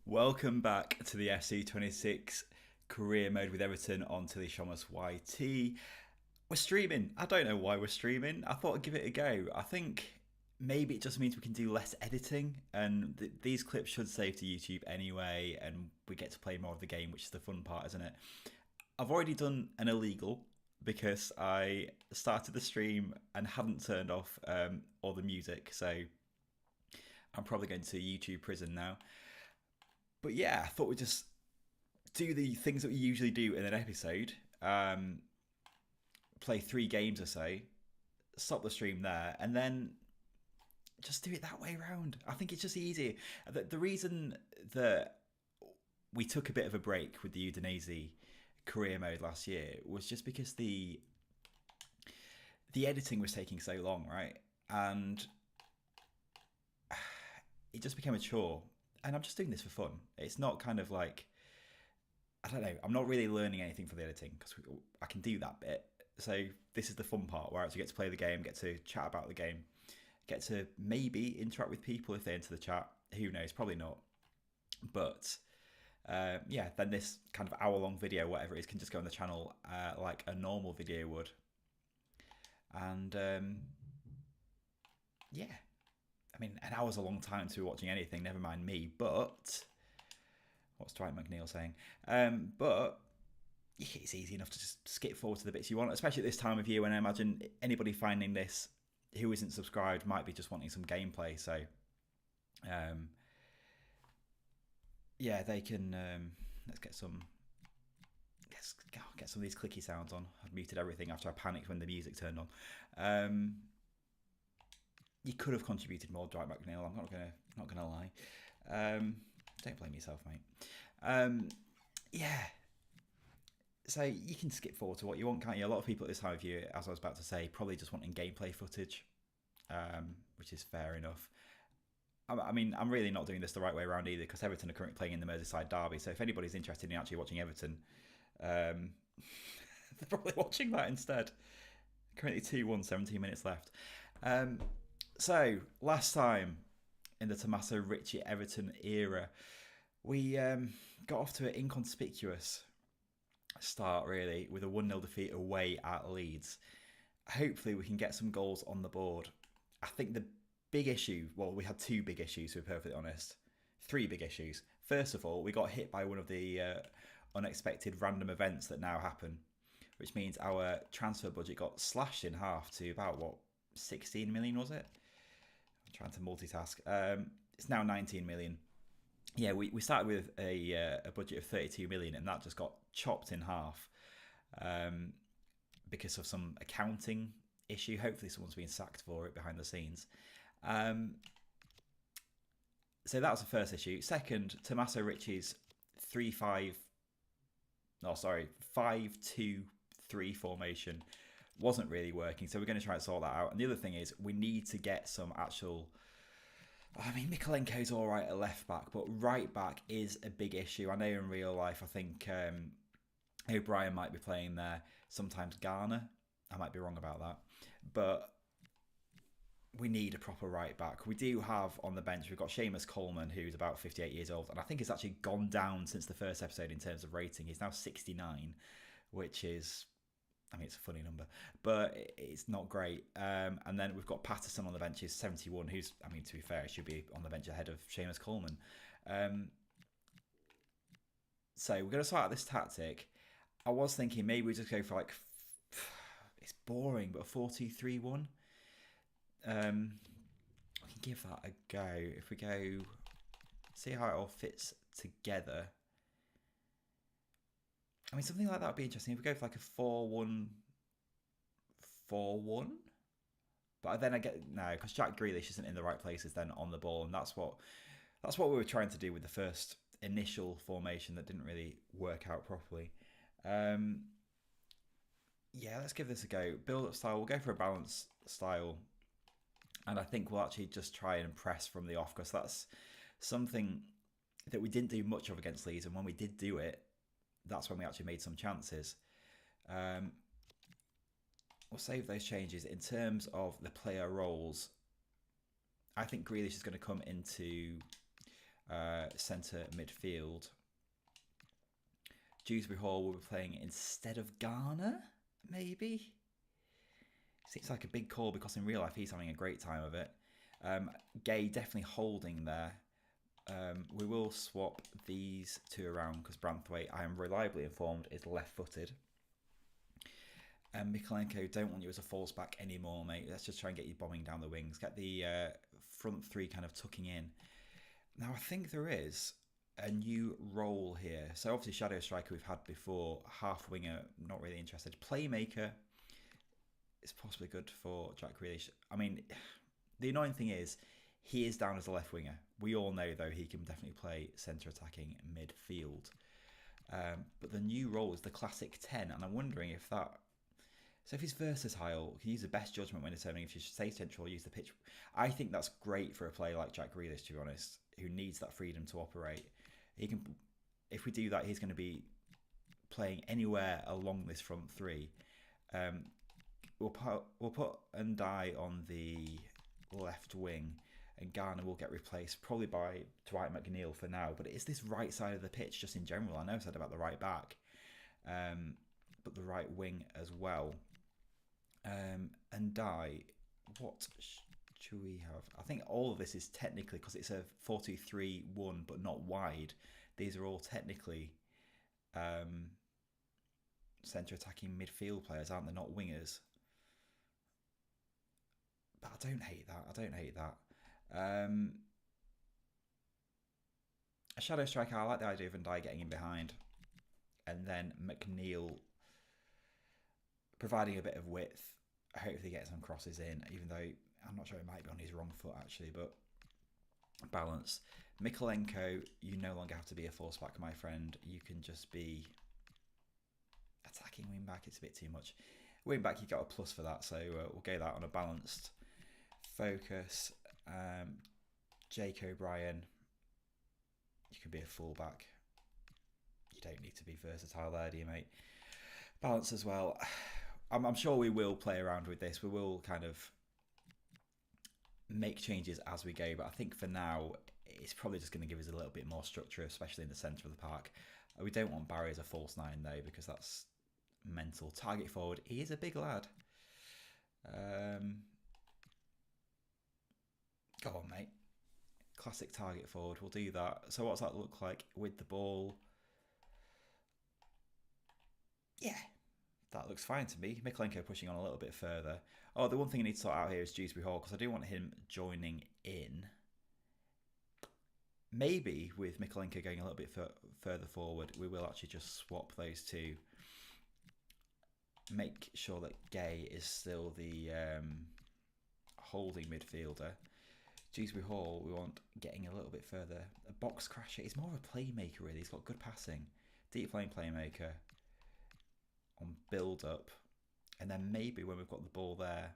Welcome back to the S1E2 career mode with Everton on to the S1E2. We're streaming. I don't know why we're streaming. I thought I'd give it a go. I think maybe it just means we can do less editing, and these clips should save to YouTube anyway, and we get to play more of the game, which is the fun part, isn't it? I've already done an illegal because I started the stream and hadn't turned off all the music, so I'm probably going to YouTube prison now. But yeah, I thought we'd just do the things that we usually do in an episode. Play 3 games or so, stop the stream there, and then just do it that way around. I think it's just easier. The reason that we took a bit of a break with the Udinese career mode last year was just because the editing was taking so long, right? And it just became a chore. And I'm just doing this for fun. It's not kind of like, I don't know, I'm not really learning anything for the editing because I can do that bit. So this is the fun part where I actually get to play the game, get to chat about the game, get to maybe interact with people if they enter the chat. Who knows? Probably not. But yeah, then this kind of hour-long video, whatever it is, can just go on the channel like a normal video would. And yeah. I mean, an hour's a long time to be watching anything, never mind me, but what's Dwight McNeil saying? But it's easy enough to just skip forward to the bits you want, especially at this time of year when I imagine anybody finding this who isn't subscribed might be just wanting some gameplay. So, yeah, they can. Let's get some. Get some of these clicky sounds on. I've muted everything after I panicked when the music turned on. You could have contributed more, Dwight McNeil. I'm not gonna lie. Don't blame yourself, mate. Yeah. So you can skip forward to what you want, can't you? A lot of people at this time of year, as I was about to say, probably just wanting gameplay footage, which is fair enough. I mean, I'm really not doing this the right way around either because Everton are currently playing in the Merseyside derby. So if anybody's interested in actually watching Everton, they're probably watching that instead. Currently 2-1, 17 minutes left. So, last time in the Tommaso Ricci Everton era, we got off to an inconspicuous start, really, with a 1-0 defeat away at Leeds. Hopefully, we can get some goals on the board. I think the big issue, well, we had 2 big issues, to be perfectly honest. 3 big issues. First of all, we got hit by one of the unexpected random events that now happen, which means our transfer budget got slashed in half to about, 16 million, was it? I'm trying to multitask. It's now 19 million. Yeah, we started with a budget of 32 million, and that just got chopped in half because of some accounting issue. Hopefully, someone's been sacked for it behind the scenes. So that was the first issue. Second, Tommaso Ricci's 5-2-3 formation wasn't really working, so we're going to try and sort that out. And the other thing is we need to get some actual, I mean, Mikolenko's all right at left back, but right back is a big issue. I know in real life I think O'Brien might be playing there, sometimes Garner. I might be wrong about that, but we need a proper right back. We do have on the bench, we've got Seamus Coleman, who's about 58 years old, and I think it's actually gone down since the first episode in terms of rating. He's now 69, which is, I mean, it's a funny number, but it's not great. And then we've got Patterson on the bench, who's 71, who's, I mean, to be fair, should be on the bench ahead of Seamus Coleman. So we're going to start out this tactic. I was thinking maybe we just go for like, it's boring, but a 4-2-3-1. We can give that a go. If we go, see how it all fits together. I mean, something like that would be interesting. If we go for like a 4-1-4-1, but then I get no, because Jack Grealish isn't in the right places then on the ball, and that's what we were trying to do with the first initial formation that didn't really work out properly. Yeah, let's give this a go. Build up style. We'll go for a balanced style, and I think we'll actually just try and press from the off because that's something that we didn't do much of against Leeds, and when we did do it, that's when we actually made some chances. We'll save those changes. In terms of the player roles, I think Grealish is going to come into centre midfield. Dewsbury Hall will be playing instead of Garner, maybe? Seems like a big call because in real life he's having a great time of it. Gay definitely holding there. We will swap these two around because Branthwaite, I am reliably informed, is left-footed. And Mikolenko, don't want you as a false back anymore, mate. Let's just try and get you bombing down the wings. Get the front three kind of tucking in. Now, I think there is a new role here. So obviously Shadow Striker we've had before. Half winger, not really interested. Playmaker is possibly good for Jack Grealish. I mean, the annoying thing is he is down as a left winger. We all know, though, he can definitely play centre attacking midfield. But the new role is the classic 10, and I'm wondering if that... So if he's versatile, he can use the best judgment when determining if you should stay central or use the pitch. I think that's great for a player like Jack Grealish, to be honest, who needs that freedom to operate. He can, if we do that, he's going to be playing anywhere along this front three. We'll put Ndai on the left wing, and Garner will get replaced probably by Dwight McNeil for now. But it is this right side of the pitch just in general. I know I said about the right back, but the right wing as well. Ndai, what should we have? I think all of this is technically, because it's a 4-2-3-1 but not wide, these are all technically centre attacking midfield players, aren't they? Not wingers. But I don't hate that. A shadow striker, I like the idea of Ndai getting in behind, and then McNeil providing a bit of width. Hopefully get some crosses in, even though I'm not sure it might be on his wrong foot actually, but balance. Mikolenko, you no longer have to be a force back, my friend. You can just be attacking wing back. It's a bit too much. Wing back, you got a plus for that, so we'll go that on a balanced focus. Jake O'Brien, you can be a fullback. You don't need to be versatile there, do you, mate? Balance as well. I'm sure we will play around with this. We will kind of make changes as we go, but I think for now it's probably just going to give us a little bit more structure, especially in the centre of the park. We don't want Barry as a false nine though, because that's mental. Target forward, he is a big lad. Go on, mate. Classic target forward, we'll do that. So what's that look like with the ball? Yeah, that looks fine to me. Mikolenko pushing on a little bit further. Oh, the one thing I need to sort out here is Dewsbury Hall, because I do want him joining in. Maybe with Mikolenko going a little bit further forward, we will actually just swap those two. Make sure that Gay is still the holding midfielder. Dewsbury Hall, we want getting a little bit further. A box crasher. He's more of a playmaker, really. He's got good passing. Deep lane playmaker. On build up, and then maybe when we've got the ball there,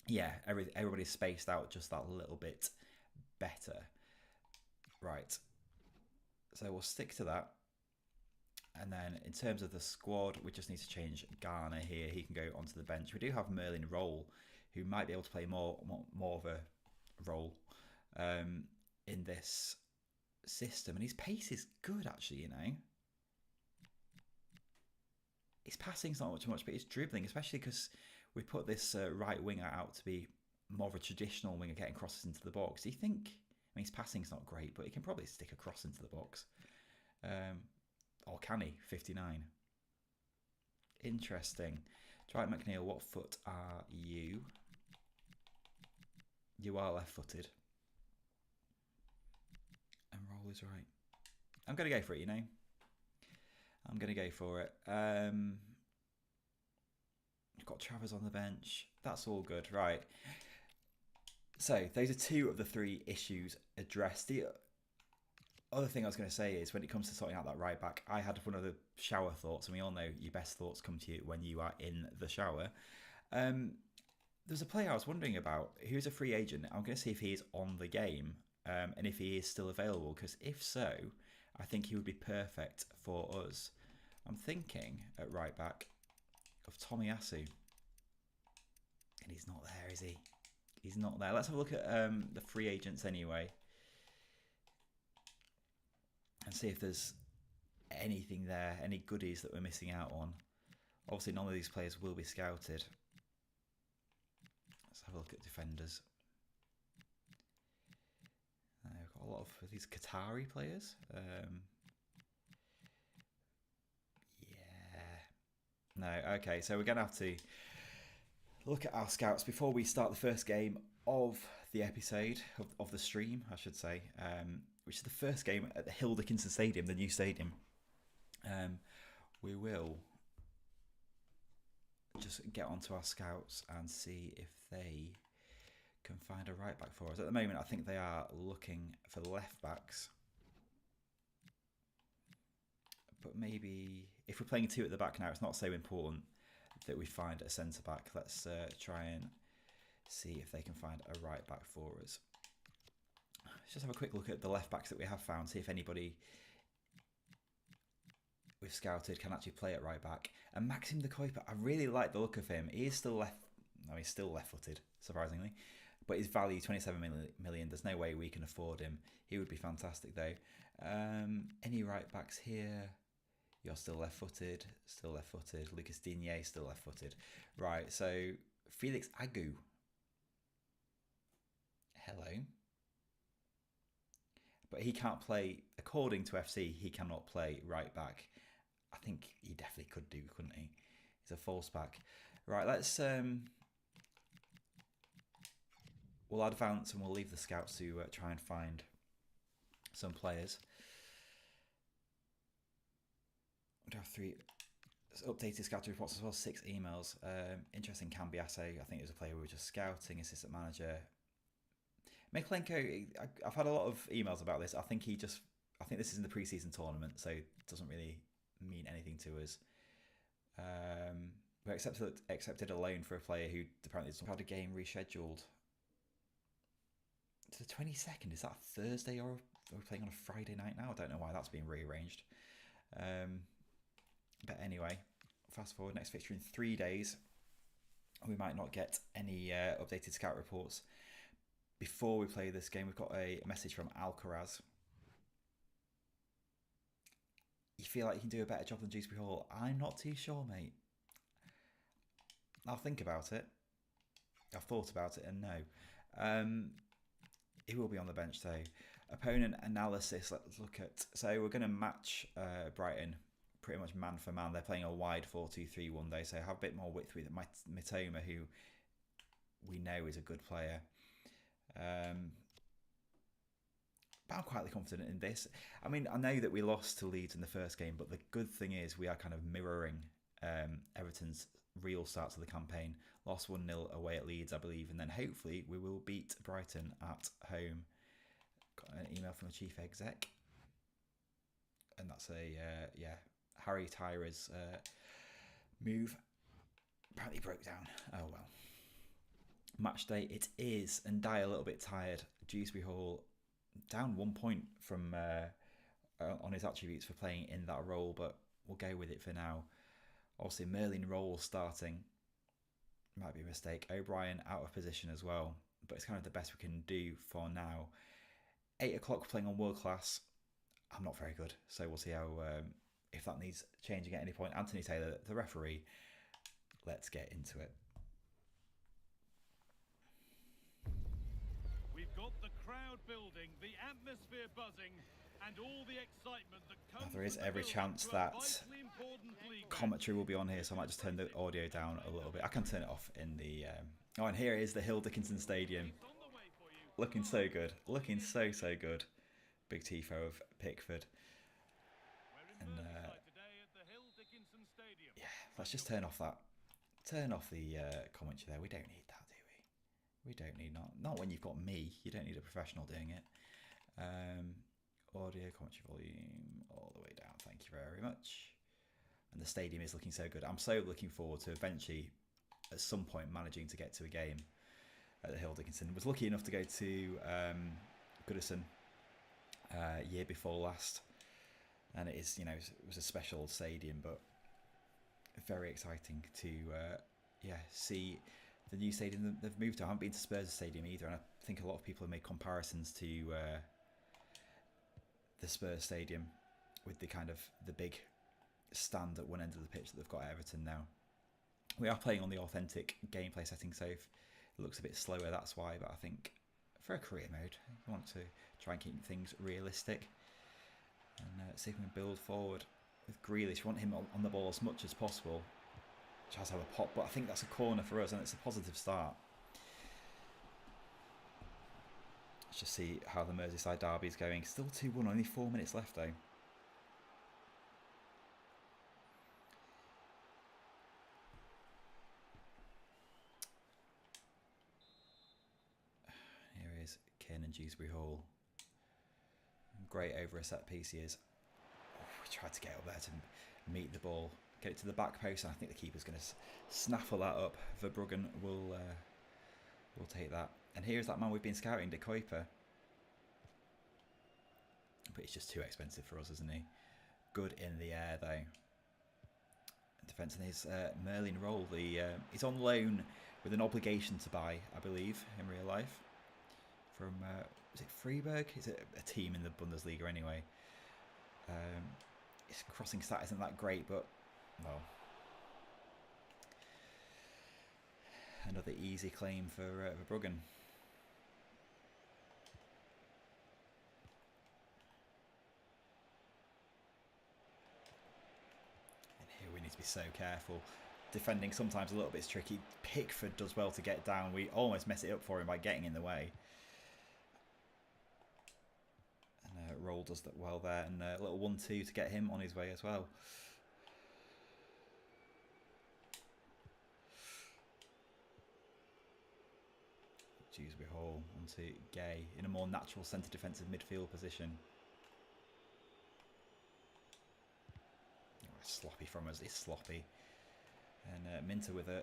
yeah, everybody's spaced out just that little bit better. Right, so we'll stick to that. And then in terms of the squad, we just need to change Garner here. He can go onto the bench. We do have Merlin Roll, who might be able to play more of a role in this system, and his pace is good actually, you know. His passing's not much, but his dribbling, especially because we put this right winger out to be more of a traditional winger, getting crosses into the box. Do you think? I mean, his passing's not great, but he can probably stick a cross into the box. Or can he? 59. Interesting. Dwight McNeil, what foot are you? You are left-footed. And Roll is right. I'm going to go for it, you know. I'm going to go for it. We've got Travers on the bench. That's all good. Right. So those are two of the three issues addressed. The other thing I was going to say is when it comes to sorting out that right back, I had one of the shower thoughts, and we all know your best thoughts come to you when you are in the shower. There's a player I was wondering about who's a free agent. I'm going to see if he is on the game and if he is still available, because if so, I think he would be perfect for us. I'm thinking at right back of Tommaso. And he's not there, is he? He's not there. Let's have a look at the free agents anyway. and see if there's anything there, any goodies that we're missing out on. Obviously, none of these players will be scouted. Let's have a look at defenders. We've got a lot of these Qatari players. No, okay, so we're going to have to look at our scouts before we start the first game of the episode, of the stream, I should say, which is the first game at the Hill Dickinson Stadium, the new stadium. We will just get onto our scouts and see if they can find a right back for us. At the moment, I think they are looking for left backs. But maybe if we're playing two at the back now, it's not so important that we find a centre back. Let's try and see if they can find a right back for us. Let's just have a quick look at the left backs that we have found, see if anybody we've scouted can actually play at right back. And Maxim de Kuiper, I really like the look of him. He is still he's still left-footed, surprisingly. But his value, 27 million, there's no way we can afford him. He would be fantastic, though. Any right backs here? You're still left-footed, Lucas Digne, still left-footed. Right, so Felix Agu. Hello. But he can't play, according to FC, he cannot play right back. I think he definitely could do, couldn't he? He's a false back. Right, let's... we'll advance and we'll leave the scouts to try and find some players. We have 3 updated scouting reports as well, 6 emails. Interesting Cambiasso, I think it was a player we were just scouting, assistant manager. Miklenko, I've had a lot of emails about this. I think this is in the pre-season tournament, so it doesn't really mean anything to us. We accepted a loan for a player who apparently had a game rescheduled to the 22nd. Is that Thursday or are we playing on a Friday night now? I don't know why that's been rearranged. But anyway, fast forward, next fixture in 3 days. We might not get any updated scout reports. Before we play this game, we've got a message from Alcaraz. You feel like you can do a better job than Dewsbury Hall? I'm not too sure, mate. I'll think about it. I've thought about it and no. He will be on the bench though. Opponent analysis, let's look at... So we're going to match Brighton pretty much man for man. They're playing a wide 4-2-3 one day, so have a bit more width with Mitoma, who we know is a good player. But I'm quite confident in this. I mean, I know that we lost to Leeds in the first game, but the good thing is we are kind of mirroring Everton's real start to the campaign. Lost 1-0 away at Leeds, I believe, and then hopefully we will beat Brighton at home. Got an email from the chief exec, and that's Harry Tyra's move apparently broke down. Oh well. Match day it is, and Dye a little bit tired. Dewsbury Hall down 1 point from on his attributes for playing in that role, but we'll go with it for now. Obviously, Merlin Roll starting might be a mistake. O'Brien out of position as well, but it's kind of the best we can do for now. 8 o'clock playing on World Class. I'm not very good, so we'll see how if that needs changing at any point. Anthony Taylor, the referee. Let's get into it. We've got the crowd building, the atmosphere buzzing, and all the excitement that comes. There is every chance that commentary will be on here, so I might just turn the audio down a little bit. I can turn it off in the... Oh, and here is the Hill Dickinson Stadium. Looking so good. Looking so good. Big tifo of Pickford. And yeah, let's just turn off that. Turn off the commentary there. We don't need that, do we? We don't need not when you've got me. You don't need a professional doing it. Audio commentary volume all the way down. Thank you very much. And the stadium is looking so good. I'm so looking forward to eventually, at some point, managing to get to a game at the Hill Dickinson. Was lucky enough to go to Goodison year before last, and it is, it was a special stadium, but very exciting to see the new stadium they've moved to. I haven't been to Spurs Stadium either, and I think a lot of people have made comparisons to the Spurs stadium with the kind of the big stand at one end of the pitch that they've got at Everton now. We are playing on the authentic gameplay setting, so if it looks a bit slower, that's why. But I think for a career mode, you want to try and keep things realistic and see if we can build forward with Grealish. We want him on the ball as much as possible. Tries to have a pop, but I think that's a corner for us, and it's a positive start. Let's just see how the Merseyside derby is going. Still 2-1, only 4 minutes left though. Here is Kiernan Dewsbury Hall. Great over a set piece he is. Oh, we tried to get up there to meet the ball, get it to the back post, and I think the keeper's going to snaffle that up. Verbruggen will take that. And here's that man we've been scouting, De Kuiper. But he's just too expensive for us, isn't he? Good in the air, though. Defence, and his Merlin Roll. He's on loan with an obligation to buy, I believe, in real life. From, is it Freiburg? Is it a team in the Bundesliga anyway? His crossing stat isn't that great, but, well, another easy claim for Verbruggen. And here we need to be so careful. Defending sometimes a little bit tricky. Pickford does well to get down. We almost mess it up for him by getting in the way. And Roll does that well there. And a little 1-2 to get him on his way as well. Dewsbury Hall onto Gay in a more natural centre defensive midfield position. Oh, sloppy from us. It's sloppy. And Minter with a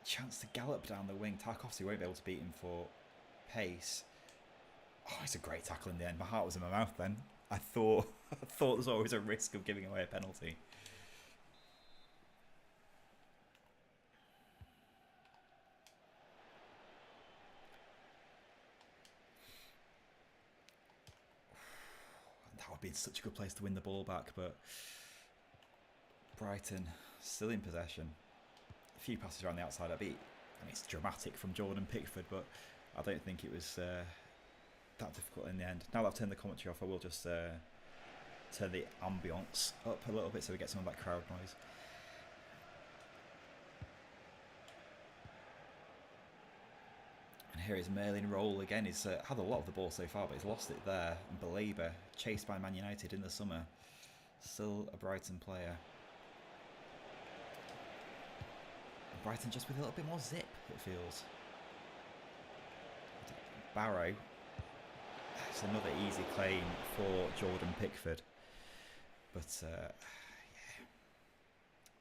chance to gallop down the wing. Tarkovsky won't be able to beat him for pace. Oh, it's a great tackle in the end. My heart was in my mouth then. I thought there's always a risk of giving away a penalty. That would be such a good place to win the ball back, but Brighton still in possession. A few passes around the outside. I mean, it's dramatic from Jordan Pickford, but I don't think it was that difficult in the end. Now that I've turned the commentary off, I will just turn the ambience up a little bit so we get some of that crowd noise. And here is Merlin Roll again. He's had a lot of the ball so far, but he's lost it there. And Belabor, chased by Man United in the summer. Still a Brighton player. And Brighton just with a little bit more zip, it feels. Barrow. It's another easy claim for Jordan Pickford. But, yeah,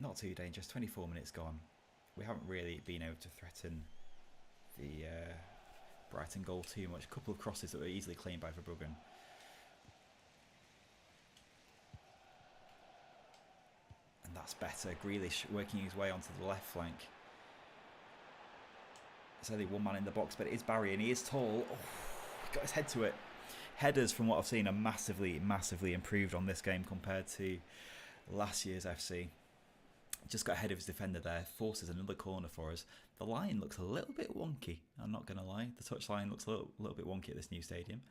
not too dangerous. 24 minutes gone. We haven't really been able to threaten the Brighton goal too much. A couple of crosses that were easily claimed by Verbruggen. And that's better. Grealish working his way onto the left flank. There's only one man in the box, but it is Barry, and he is tall. Oh, he got his head to it. Headers, from what I've seen, are massively, massively improved on this game compared to last year's FC. Just got ahead of his defender there. Forces another corner for us. The line looks a little bit wonky, I'm not going to lie. The touch line looks a little bit wonky at this new stadium.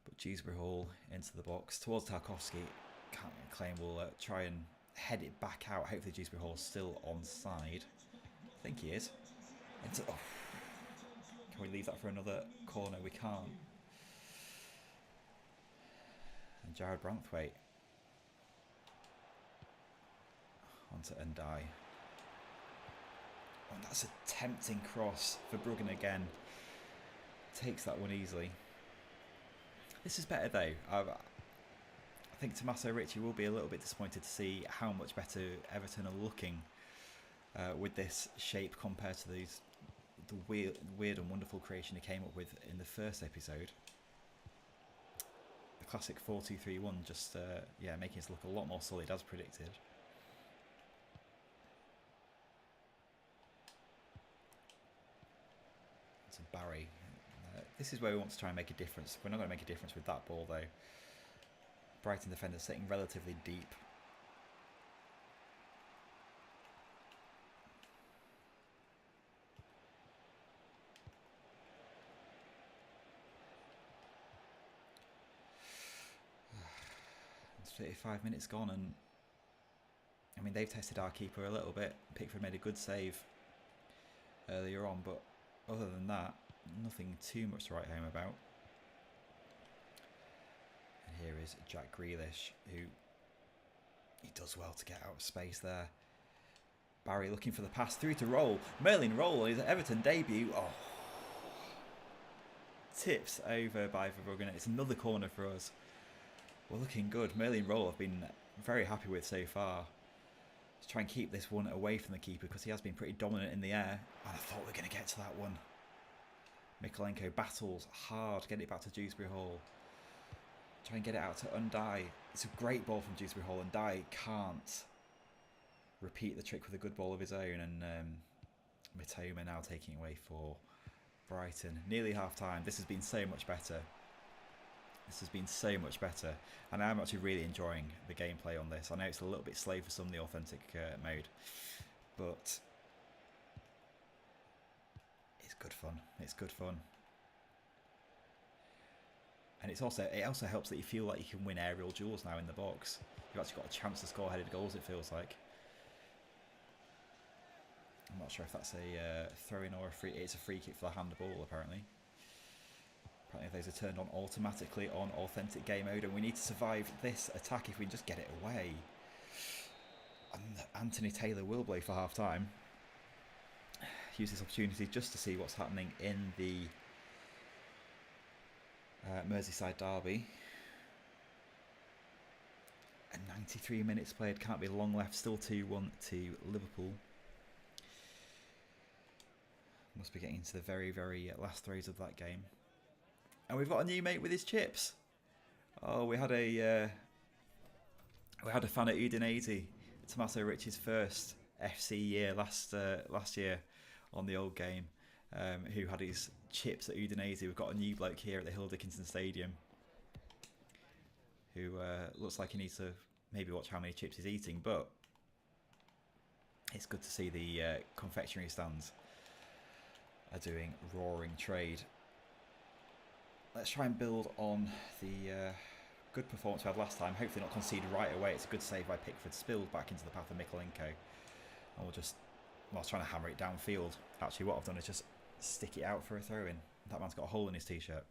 But Dewsbury Hall into the box. Towards Tarkovsky. Can't claim we'll try and head it back out. Hopefully Dewsbury Hall's still onside. I think he is. Oh. Can we leave that for another corner? We can't. And Jared Branthwaite onto Ndai. Oh, that's a tempting cross for Verbruggen again. Takes that one easily. This is better though. I think Tommaso Ricci will be a little bit disappointed to see how much better Everton are looking with this shape compared to the weird and wonderful creation he came up with in the first episode. The classic 4-2-3-1, just yeah, making us look a lot more solid as predicted. To Barry. This is where we want to try and make a difference. We're not going to make a difference with that ball though. Brighton defenders sitting relatively deep. It's 35 minutes gone, and I mean, they've tested our keeper a little bit. Pickford made a good save earlier on, but other than that, nothing too much to write home about. And here is Jack Grealish, who he does well to get out of space there. Barry looking for the pass through to Roll. Merlin Roll, his Everton debut. Oh, tips over by Verbruggen. It's another corner for us. We're looking good. Merlin Roll I've been very happy with so far. Let's try and keep this one away from the keeper because he has been pretty dominant in the air. And I thought we were going to get to that one. Mikolenko battles hard, get it back to Dewsbury Hall. Try and get it out to Undai. It's a great ball from Dewsbury Hall. Undai can't repeat the trick with a good ball of his own. And Mitoma now taking away for Brighton. Nearly half time. This has been so much better. This has been so much better. And I'm actually really enjoying the gameplay on this. I know it's a little bit slow for some of the authentic mode. But it's good fun. It's good fun. And it also helps that you feel like you can win aerial duels now in the box. You've actually got a chance to score headed goals, it feels like. I'm not sure if that's a throw-in or a free. It's a free kick for the handball, apparently. Apparently those are turned on automatically on authentic game mode, and we need to survive this attack if we can just get it away. And Anthony Taylor will play for half time. Use this opportunity just to see what's happening in the Merseyside derby. And 93 minutes played, can't be long left, still 2-1 to Liverpool. Must be getting into the very, very last throes of that game. And we've got a new mate with his chips. Oh, we had a fan at Udinese, Tommaso Ricci's first FC year last year on the old game, who had his chips at Udinese. We've got a new bloke here at the Hill Dickinson Stadium who looks like he needs to maybe watch how many chips he's eating, but it's good to see the confectionery stands are doing roaring trade. Let's try and build on the good performance we had last time. Hopefully not concede right away. It's a good save by Pickford, spilled back into the path of Mikolenko. And I was trying to hammer it downfield. Actually, what I've done is just stick it out for a throw-in. That man's got a hole in his t-shirt.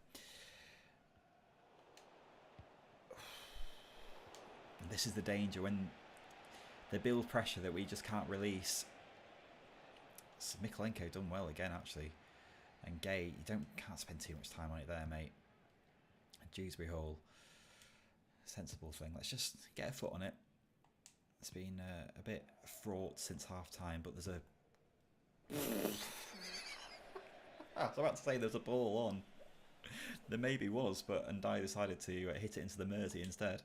This is the danger when they build pressure that we just can't release. So Mikolenko done well again, actually. And Gay, can't spend too much time on it there, mate. And Dewsbury Hall, sensible thing. Let's just get a foot on it. It's been a bit fraught since half time, but there's a. I was about to say there's a ball on. There maybe was, but Undai decided to hit it into the Mersey instead.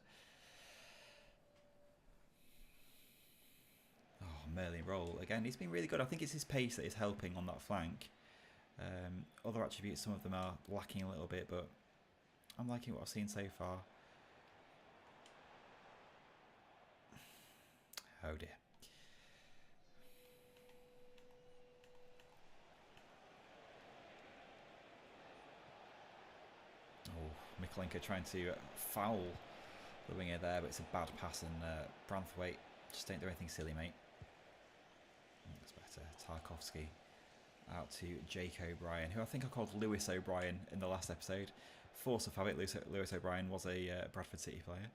Oh, Merlin Roll again. He's been really good. I think it's his pace that is helping on that flank. Other attributes, some of them are lacking a little bit, but I'm liking what I've seen so far. Oh dear. Oh, Mikolenko trying to foul the winger there, but it's a bad pass, and Branthwaite, just don't do anything silly, mate. That's better. Tarkovsky out to Jake O'Brien, who I think I called Lewis O'Brien in the last episode. Force of habit, Lewis O'Brien was a Bradford City player.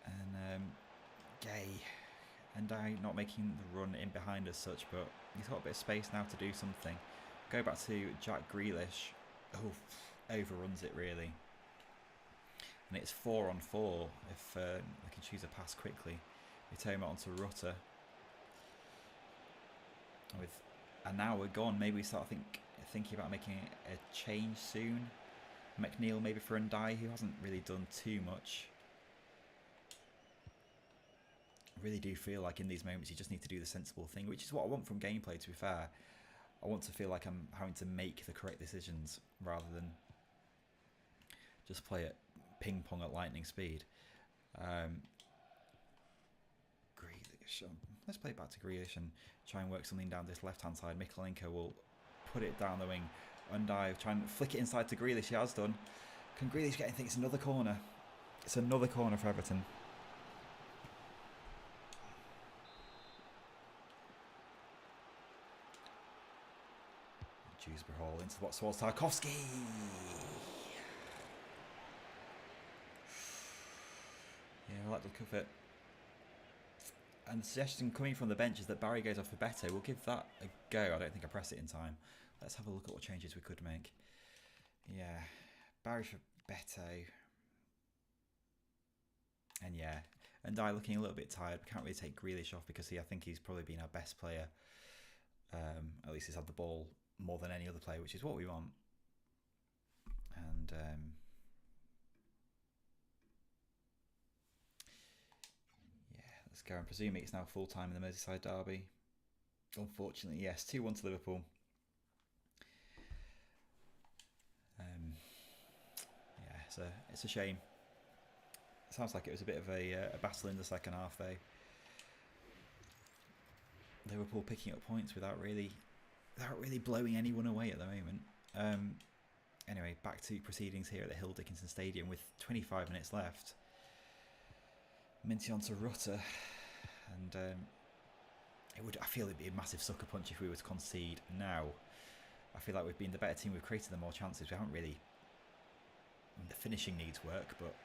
And Gay and I not making the run in behind as such, but he's got a bit of space now to do something. Go back to Jack Grealish. Oh, overruns it really. And it's 4-on-4 if they can choose a pass quickly. Mitoma onto Rutter. With an hour gone, maybe we start thinking about making a change soon. McNeil maybe for Undai, who hasn't really done too much. I really do feel like in these moments you just need to do the sensible thing, which is what I want from gameplay, to be fair. I want to feel like I'm having to make the correct decisions rather than just play ping pong at lightning speed. Grealish. Let's play it back to Grealish and try and work something down this left-hand side. Mykolenko will put it down the wing. Undive, try and flick it inside to Grealish. He has done. Can Grealish get anything? It's another corner. It's another corner for Everton. Dewsbury Hall into the box towards Tarkowski. Yeah, I like the look of it. And the suggestion coming from the bench is that Barry goes off for Beto. We'll give that a go. I don't think I press it in time. Let's have a look at what changes we could make. Yeah, Barry for Beto. And yeah, and I looking a little bit tired. We can't really take Grealish off because I think he's probably been our best player. At least he's had the ball more than any other player, which is what we want. And yeah, let's go. I'm presuming it's now full time in the Merseyside derby. Unfortunately, yes, 2-1 to Liverpool. Yeah, it's a shame. Sounds like it was a bit of a battle in the second half, though. Liverpool picking up points without really blowing anyone away at the moment. Anyway, back to proceedings here at the Hill Dickinson Stadium with 25 minutes left. Minty on to Rutter, and I feel it'd be a massive sucker punch if we were to concede now. I feel like we've been the better team. We've created the more chances. We haven't really. The finishing needs work, but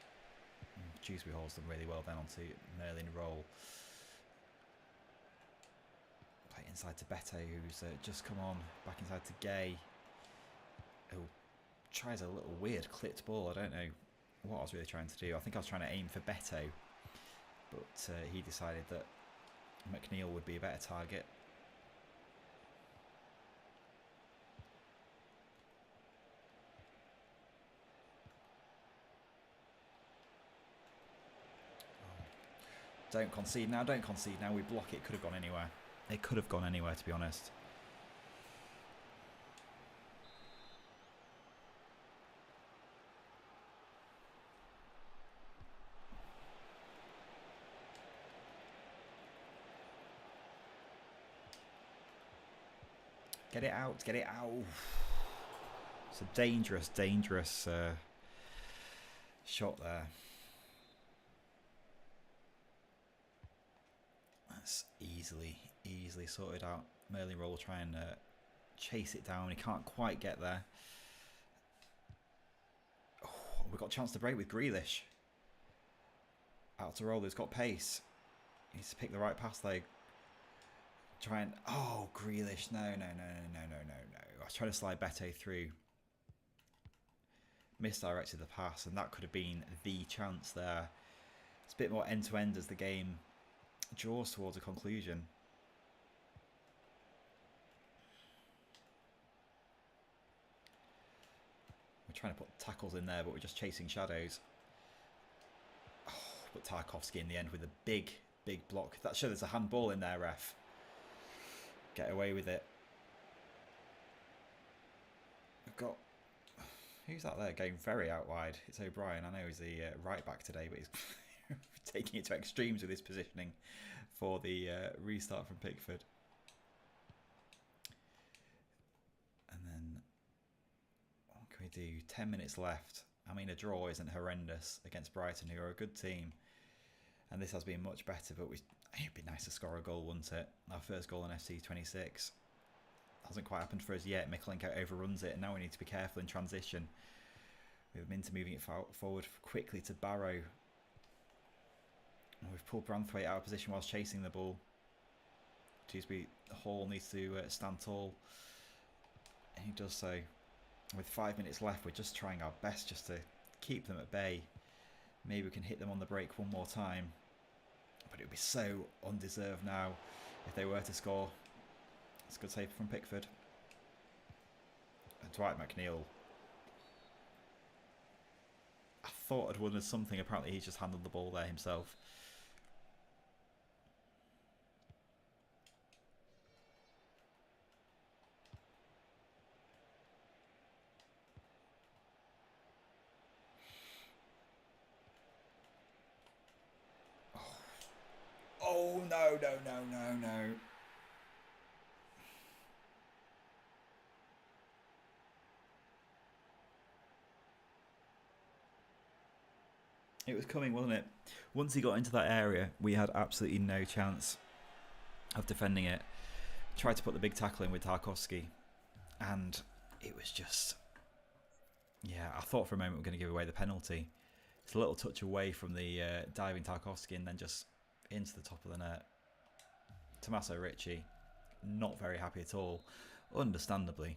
Dewsbury Hall's done really well then onto Merlin Roll. Play inside to Beto, who's just come on. Back inside to Gay, who tries a little weird clipped ball. I don't know what I was really trying to do. I think I was trying to aim for Beto, but he decided that McNeil would be a better target. Don't concede now, don't concede now. We block it. Could have gone anywhere. It could have gone anywhere, to be honest. Get it out, get it out. It's a dangerous, dangerous shot there. That's easily sorted out. Merlin Roll try and chase it down. He can't quite get there. Oh, we've got a chance to break with Grealish. Out to Roll, who's got pace. He needs to pick the right pass though. Try and... Oh, Grealish. No. I was trying to slide Beto through. Misdirected the pass, and that could have been the chance there. It's a bit more end-to-end as the game draws towards a conclusion. We're trying to put tackles in there, but we're just chasing shadows. Oh, but Tarkowski in the end with a big block. That shows there's a handball in there, ref. Get away with it. We've got... Who's that there going very out wide? It's O'Brien. I know he's the right back today, but he's taking it to extremes with his positioning for the restart from Pickford. And then what can we do? 10 minutes left. I mean, a draw isn't horrendous against Brighton, who are a good team. And this has been much better, but it'd be nice to score a goal, wouldn't it? Our first goal in FC 26. Hasn't quite happened for us yet. Mykolenko overruns it, and now we need to be careful in transition. With Minter moving it forward quickly to Barrow. And we've pulled Branthwaite out of position whilst chasing the ball. Dewsbury Hall needs to stand tall. And he does so. With 5 minutes left, we're just trying our best just to keep them at bay. Maybe we can hit them on the break one more time. But it would be so undeserved now if they were to score. It's a good save from Pickford. And Dwight McNeil. I thought I'd won something. Apparently he's just handled the ball there himself. Oh, no, no, no, no, no. It was coming, wasn't it? Once he got into that area, we had absolutely no chance of defending it. Tried to put the big tackle in with Tarkowski, and it was just... Yeah, I thought for a moment we were going to give away the penalty. It's a little touch away from the diving Tarkowski and then just into the top of the net. Tommaso Ricci, not very happy at all, understandably.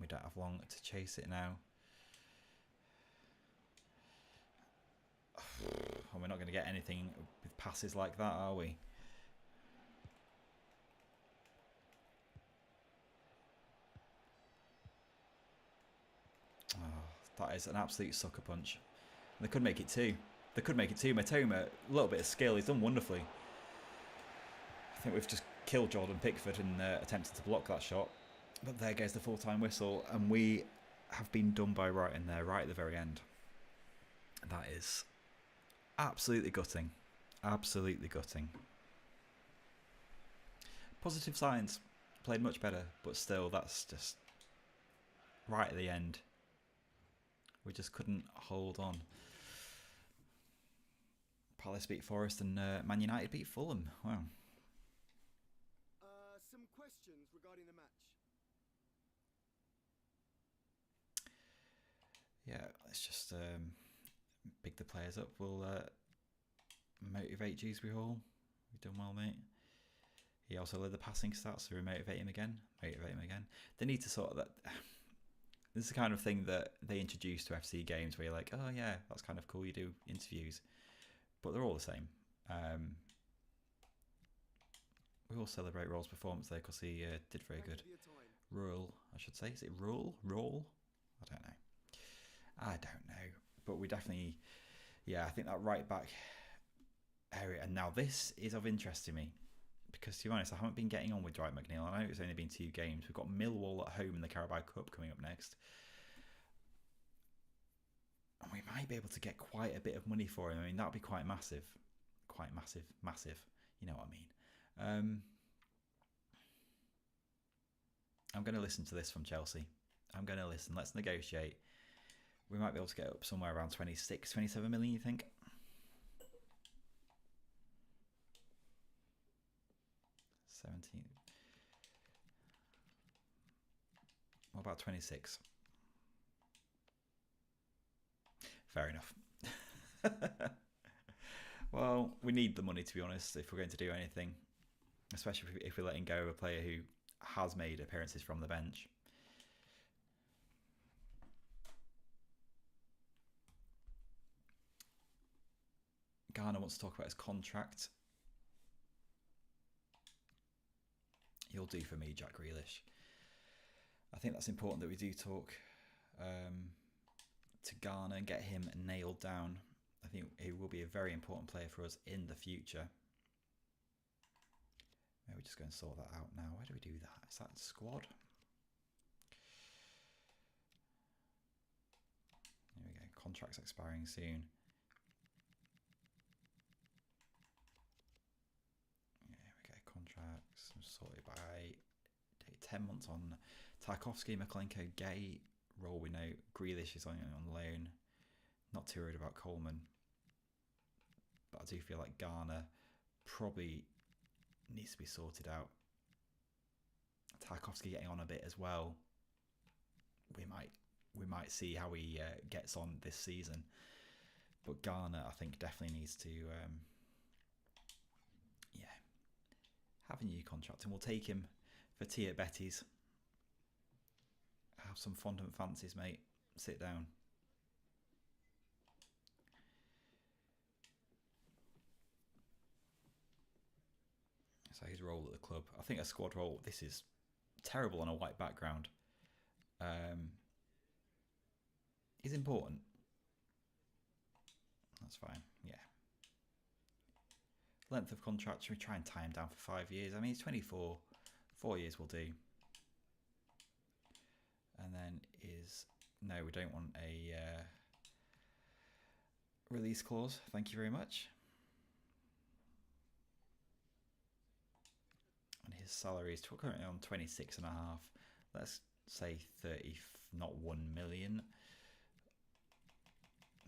We don't have long to chase it now. And we're not going to get anything with passes like that, are we? Oh, that is an absolute sucker punch. They could make it two. They could make it two. Matoma, a little bit of skill. He's done wonderfully. I think we've just killed Jordan Pickford in attempting to block that shot. But there goes the full-time whistle. And we have been done by right in there, right at the very end. That is absolutely gutting. Absolutely gutting. Positive signs. Played much better. But still, that's just right at the end. We just couldn't hold on. Palace beat Forest and Man United beat Fulham. Wow. Some questions regarding the match. Yeah, let's just big the players up. We'll motivate Dewsbury Hall. You've done well, mate. He also led the passing stats, so we motivate him again. Motivate him again. They need to sort of that. This is the kind of thing that they introduce to FC games where you're like, oh yeah, that's kind of cool. You do interviews, but they're all the same. We all celebrate Royal's performance there because he did very good. Royal, I should say. Is it Royal? Royal? I don't know. But we definitely, yeah, I think that right back area. And now this is of interest to me because, to be honest, I haven't been getting on with Dwight McNeil. I know it's only been 2 games. We've got Millwall at home in the Carabao Cup coming up next. And we might be able to get quite a bit of money for him. I mean, that would be quite massive. Quite massive. Massive. You know what I mean. I'm going to listen to this from Chelsea. I'm going to listen. Let's negotiate. We might be able to get up somewhere around 26, 27 million, you think? What about 26? Fair enough. Well, we need the money, to be honest, if we're going to do anything. Especially if we're letting go of a player who has made appearances from the bench. Garner wants to talk about his contract. You'll do for me, Jack Grealish. I think that's important that we do talk to Garner and get him nailed down. I think he will be a very important player for us in the future. Maybe we're just going to sort that out now. Where do we do that? Is that squad? There we go. Contract's expiring soon. Contracts sorted by 10 months on Tarkowski, Makalenko, Gay. Role we know. Grealish is on loan. Not too worried about Coleman. But I do feel like Garner probably needs to be sorted out. Tarkowski getting on a bit as well. We might see how he gets on this season. But Garner, I think, definitely needs to... have a new contract, and we'll take him for tea at Betty's. Have some fondant fancies, mate. Sit down. So his role at the club. I think a squad role, this is terrible on a white background. Is important. That's fine, yeah. Length of contract, should we try and tie him down for 5 years? I mean, he's 24. 4 years will do. And then no, we don't want a release clause. Thank you very much. And his salary is currently on 26.5. Let's say 30, not 1 million,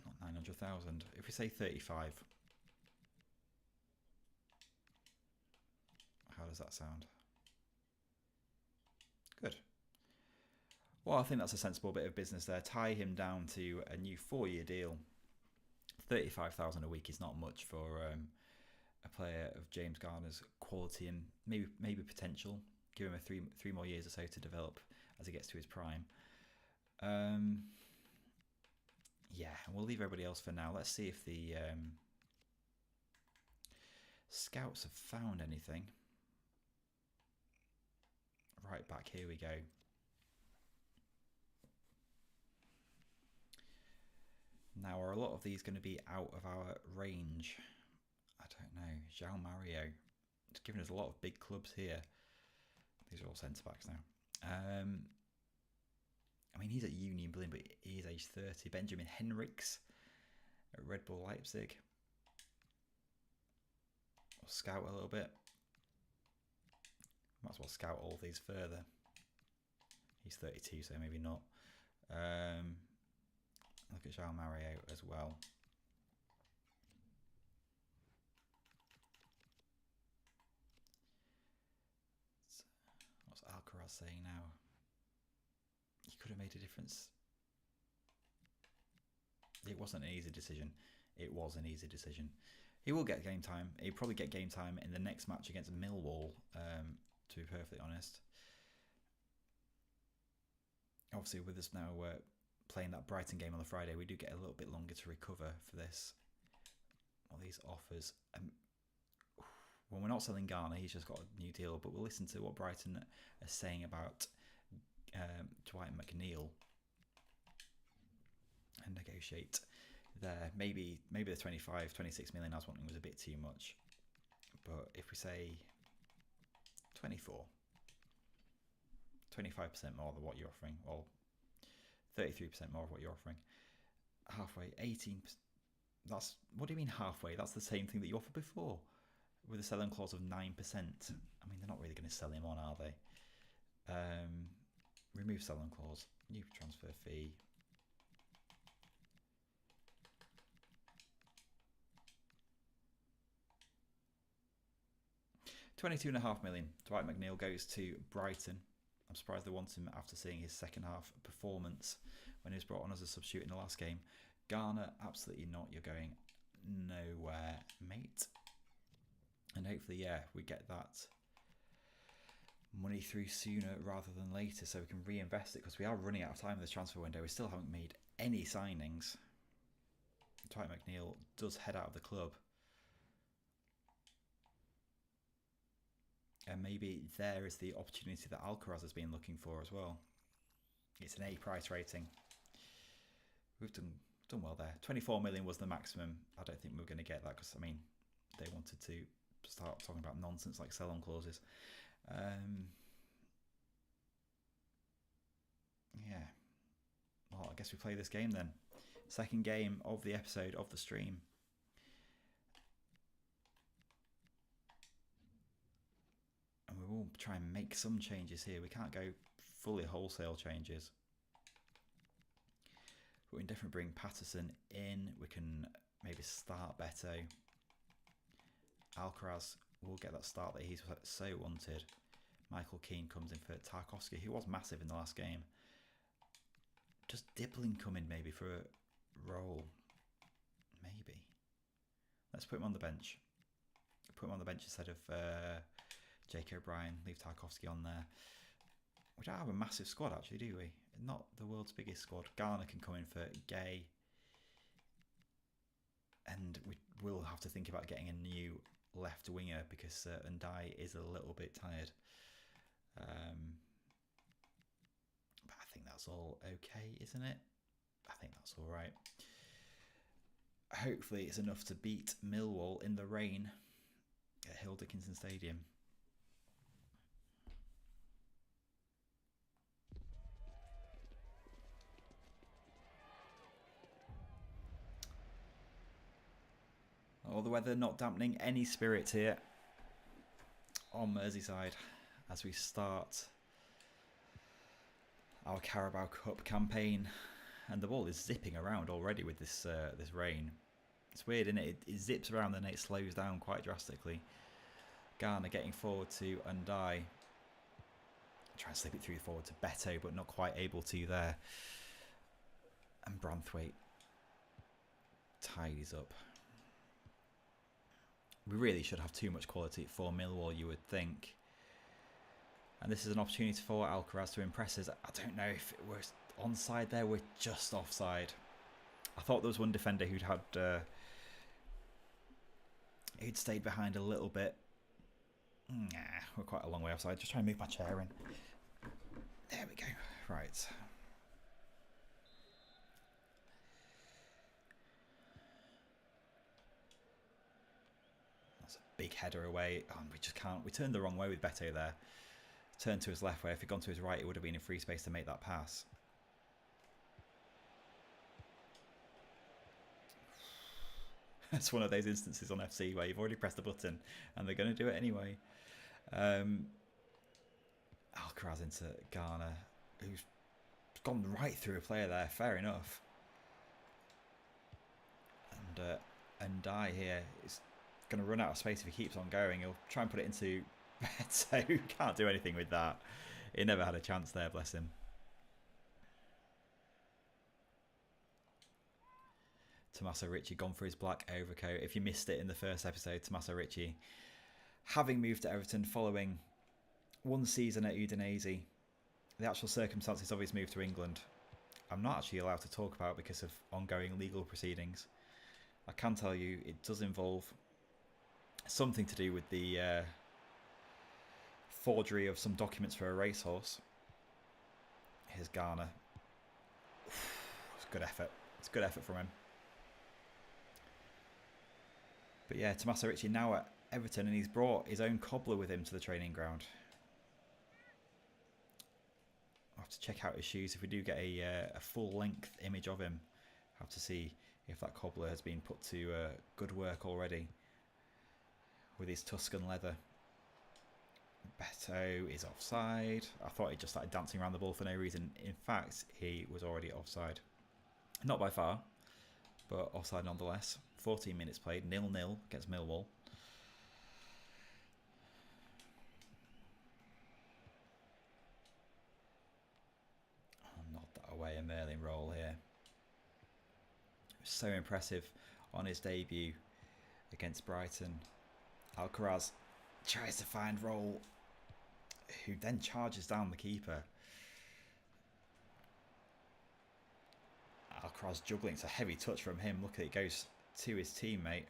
not 900,000. If we say 35, how does that sound? Good. Well, I think that's a sensible bit of business there. Tie him down to a new 4-year deal. 35,000 a week is not much for a player of James Garner's quality and maybe potential. Give him a three more years or so to develop as he gets to his prime. Yeah, we'll leave everybody else for now. Let's see if the scouts have found anything. Right back, here we go. Now, are a lot of these going to be out of our range? I don't know. João Mario. It's given us a lot of big clubs here. These are all centre-backs now. I mean, he's at Union Berlin, but he is age 30. Benjamin Henrichs at Red Bull Leipzig. We'll scout a little bit. Might as well scout all of these further. He's 32, so maybe not. Look at João Mario as well. What's Alcaraz saying now? He could have made a difference. It wasn't an easy decision. It was an easy decision. He will get game time. He'll probably get game time in the next match against Millwall, to be perfectly honest. Obviously, with us now playing that Brighton game on the Friday, we do get a little bit longer to recover for this. All these offers. When we're not selling Garner, he's just got a new deal, but we'll listen to what Brighton are saying about Dwight McNeil and negotiate there. Maybe the 26 million I was wanting was a bit too much, but if we say 24, 25% more than what you're offering, well, 33% more of what you're offering, halfway, 18%. That's, what do you mean halfway? That's the same thing that you offered before, with a selling clause of 9%. I mean, they're not really going to sell him on, are they? Remove selling clause, new transfer fee. £22.5 million. Dwight McNeil goes to Brighton. I'm surprised they want him after seeing his second half performance when he was brought on as a substitute in the last game. Garner, absolutely not. You're going nowhere, mate. And hopefully, yeah, we get that money through sooner rather than later so we can reinvest it, because we are running out of time in this transfer window. We still haven't made any signings. Dwight McNeil does head out of the club. And maybe there is the opportunity that Alcaraz has been looking for as well. It's an A price rating. We've done well there. 24 million was the maximum. I don't think we're going to get that, because, I mean, they wanted to start talking about nonsense like sell-on clauses. Yeah. Well, I guess we play this game then. Second game of the episode of the stream. And we will try and make some changes here. We can't go fully wholesale changes. But we can definitely bring Patterson in. We can maybe start Beto. Alcaraz will get that start that he's so wanted. Michael Keane comes in for Tarkowski, who was massive in the last game. Does Dibling come in maybe for a role? Maybe. Let's put him on the bench. Put him on the bench instead of Jake O'Brien. Leave Tarkowski on there. We don't have a massive squad, actually, do we? Not the world's biggest squad. Garner can come in for Gay. And we will have to think about getting a new left winger, because Ndai is a little bit tired. But I think that's all okay, isn't it? I think that's all right. Hopefully it's enough to beat Millwall in the rain at Hill Dickinson Stadium. Or the weather not dampening any spirit here on Merseyside as we start our Carabao Cup campaign. And the ball is zipping around already with this this rain. It's weird, isn't it? It zips around and then it slows down quite drastically. Garner getting forward to Undai. Trying to slip it through forward to Beto, but not quite able to there. And Branthwaite tidies up. We really should have too much quality for Millwall, you would think. And this is an opportunity for Alcaraz to impress us. I don't know if it was onside there. We're just offside. I thought there was one defender who'd stayed behind a little bit. Nah, we're quite a long way offside. Just trying to move my chair in. There we go. Right. That's a big header away. Oh, we just can't. We turned the wrong way with Beto there. Turned to his left, where if he'd gone to his right, it would have been in free space to make that pass. It's one of those instances on FC where you've already pressed the button and they're going to do it anyway. Alcaraz into Garner, who's gone right through a player there. Fair enough. And Undai here is going to run out of space if he keeps on going. He'll try and put it into Beto, who can't do anything with that. He never had a chance there, bless him. Tommaso Ricci gone for his black overcoat. If you missed it in the first episode, Tommaso Ricci, having moved to Everton following one season at Udinese, the actual circumstances of his move to England, I'm not actually allowed to talk about because of ongoing legal proceedings. I can tell you it does involve something to do with the forgery of some documents for a racehorse. Here's Garner. It's a good effort. It's a good effort from him. But yeah, Tommaso Ricci now at Everton, and he's brought his own cobbler with him to the training ground. I'll have to check out his shoes. If we do get a full-length image of him, I'll have to see if that cobbler has been put to good work already with his Tuscan leather. Beto is offside. I thought he just started dancing around the ball for no reason. In fact, he was already offside. Not by far, but offside nonetheless. 14 minutes played, 0-0 against Millwall. Not that away, a Merlin roll here. So impressive on his debut against Brighton. Alcaraz tries to find Roll, who then charges down the keeper. Alcaraz juggling. It's a heavy touch from him. Look at it, goes to his teammate.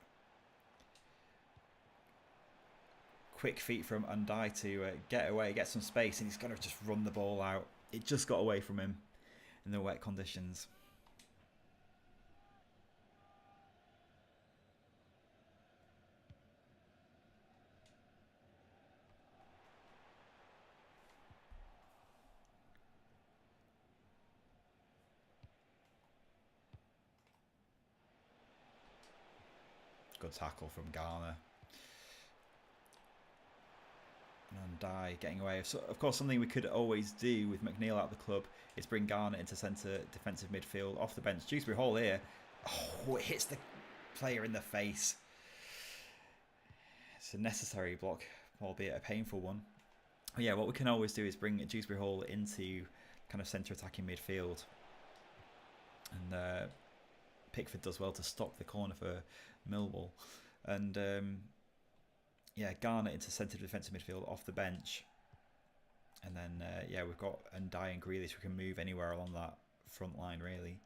Quick feet from Undai to get away, get some space, and he's going to just run the ball out. It just got away from him in the wet conditions. Good tackle from Garner. And Undai getting away. So, of course, something we could always do with McNeil out of the club is bring Garner into centre defensive midfield off the bench. Dewsbury Hall here. Oh, it hits the player in the face. It's a necessary block, albeit a painful one. But yeah, what we can always do is bring Dewsbury Hall into kind of centre attacking midfield. And Pickford does well to stop the corner for Millwall. And yeah, Garner into centre defensive midfield off the bench. And then yeah, we've got Undai and Grealish who can move anywhere along that front line really.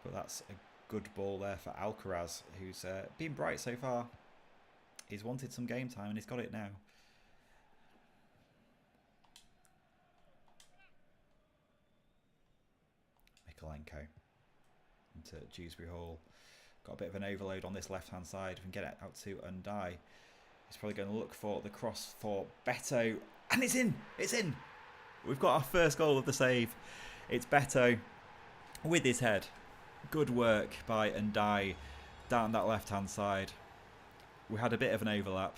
But that's a good ball there for Alcaraz, who's been bright so far. He's wanted some game time and he's got it now. Mikolenko into Dewsbury Hall. Got a bit of an overload on this left hand side. We can get it out to Undai. He's probably going to look for the cross for Beto. And it's in! It's in! We've got our first goal of the save. It's Beto with his head. Good work by Undai down that left-hand side. We had a bit of an overlap.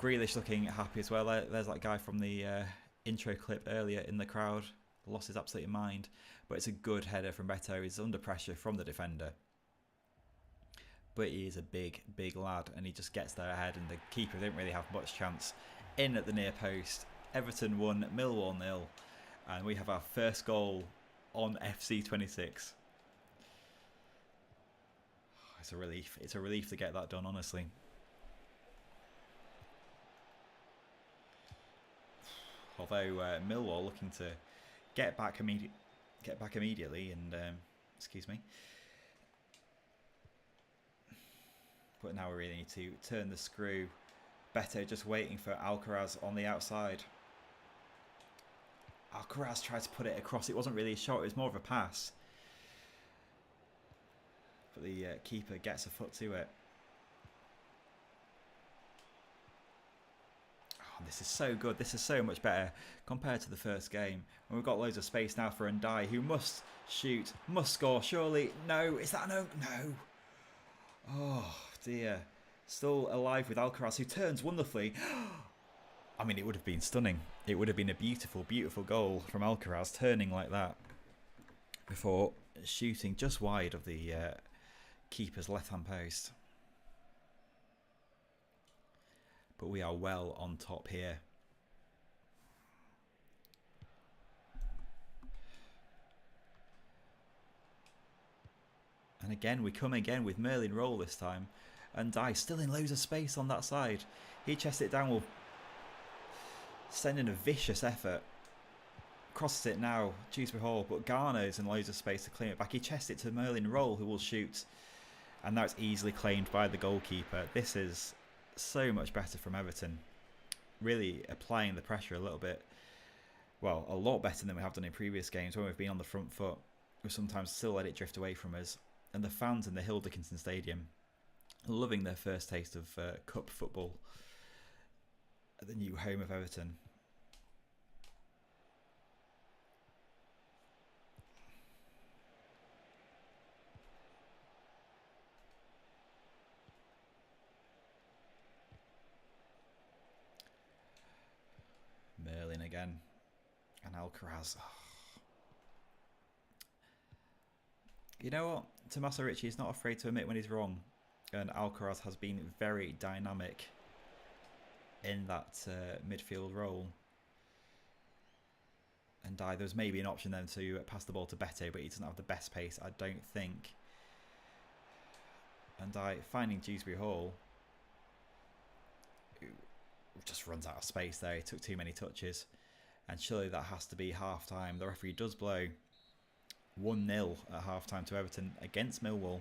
Grealish looking happy as well. There's that guy from the intro clip earlier in the crowd. Lost his absolute mind. But it's a good header from Beto. He's under pressure from the defender. But he is a big, big lad. And he just gets there ahead. And the keeper didn't really have much chance. In at the near post. Everton 1, Millwall 0. And we have our first goal on FC26. It's a relief. It's a relief to get that done, honestly. Although Millwall looking to get back immediately, and excuse me. But now we really need to turn the screw. Beto just waiting for Alcaraz on the outside. Alcaraz tried to put it across. It wasn't really a shot. It was more of a pass. But the keeper gets a foot to it. Oh, this is so good. This is so much better compared to the first game. And we've got loads of space now for Ndai, who must shoot, must score. Surely, no. Is that no? No. Oh dear. Still alive with Alcaraz, who turns wonderfully. I mean, it would have been stunning. It would have been a beautiful, beautiful goal from Alcaraz, turning like that before shooting just wide of the keeper's left-hand post. But we are well on top here. And again, we come again with Merlin roll this time. And Dye still in loads of space on that side. He chests it down, will send in a vicious effort. Crosses it now, Dewsbury Hall, but Garner's in loads of space to clear it back. He chests it to Merlin Roll, who will shoot. And now it's easily claimed by the goalkeeper. This is so much better from Everton. Really applying the pressure a little bit. Well, a lot better than we have done in previous games when we've been on the front foot. We sometimes still let it drift away from us. And the fans in the Hill Dickinson Stadium, loving their first taste of cup football at the new home of Everton. Merlin again. And Alcaraz. Oh. You know what? Tommaso Ricci is not afraid to admit when he's wrong. And Alcaraz has been very dynamic in that midfield role. And there's maybe an option then to pass the ball to Beto, but he doesn't have the best pace, I don't think. And finding Dewsbury Hall, who just runs out of space there. He took too many touches. And surely that has to be half-time. The referee does blow 1-0 at half-time to Everton against Millwall.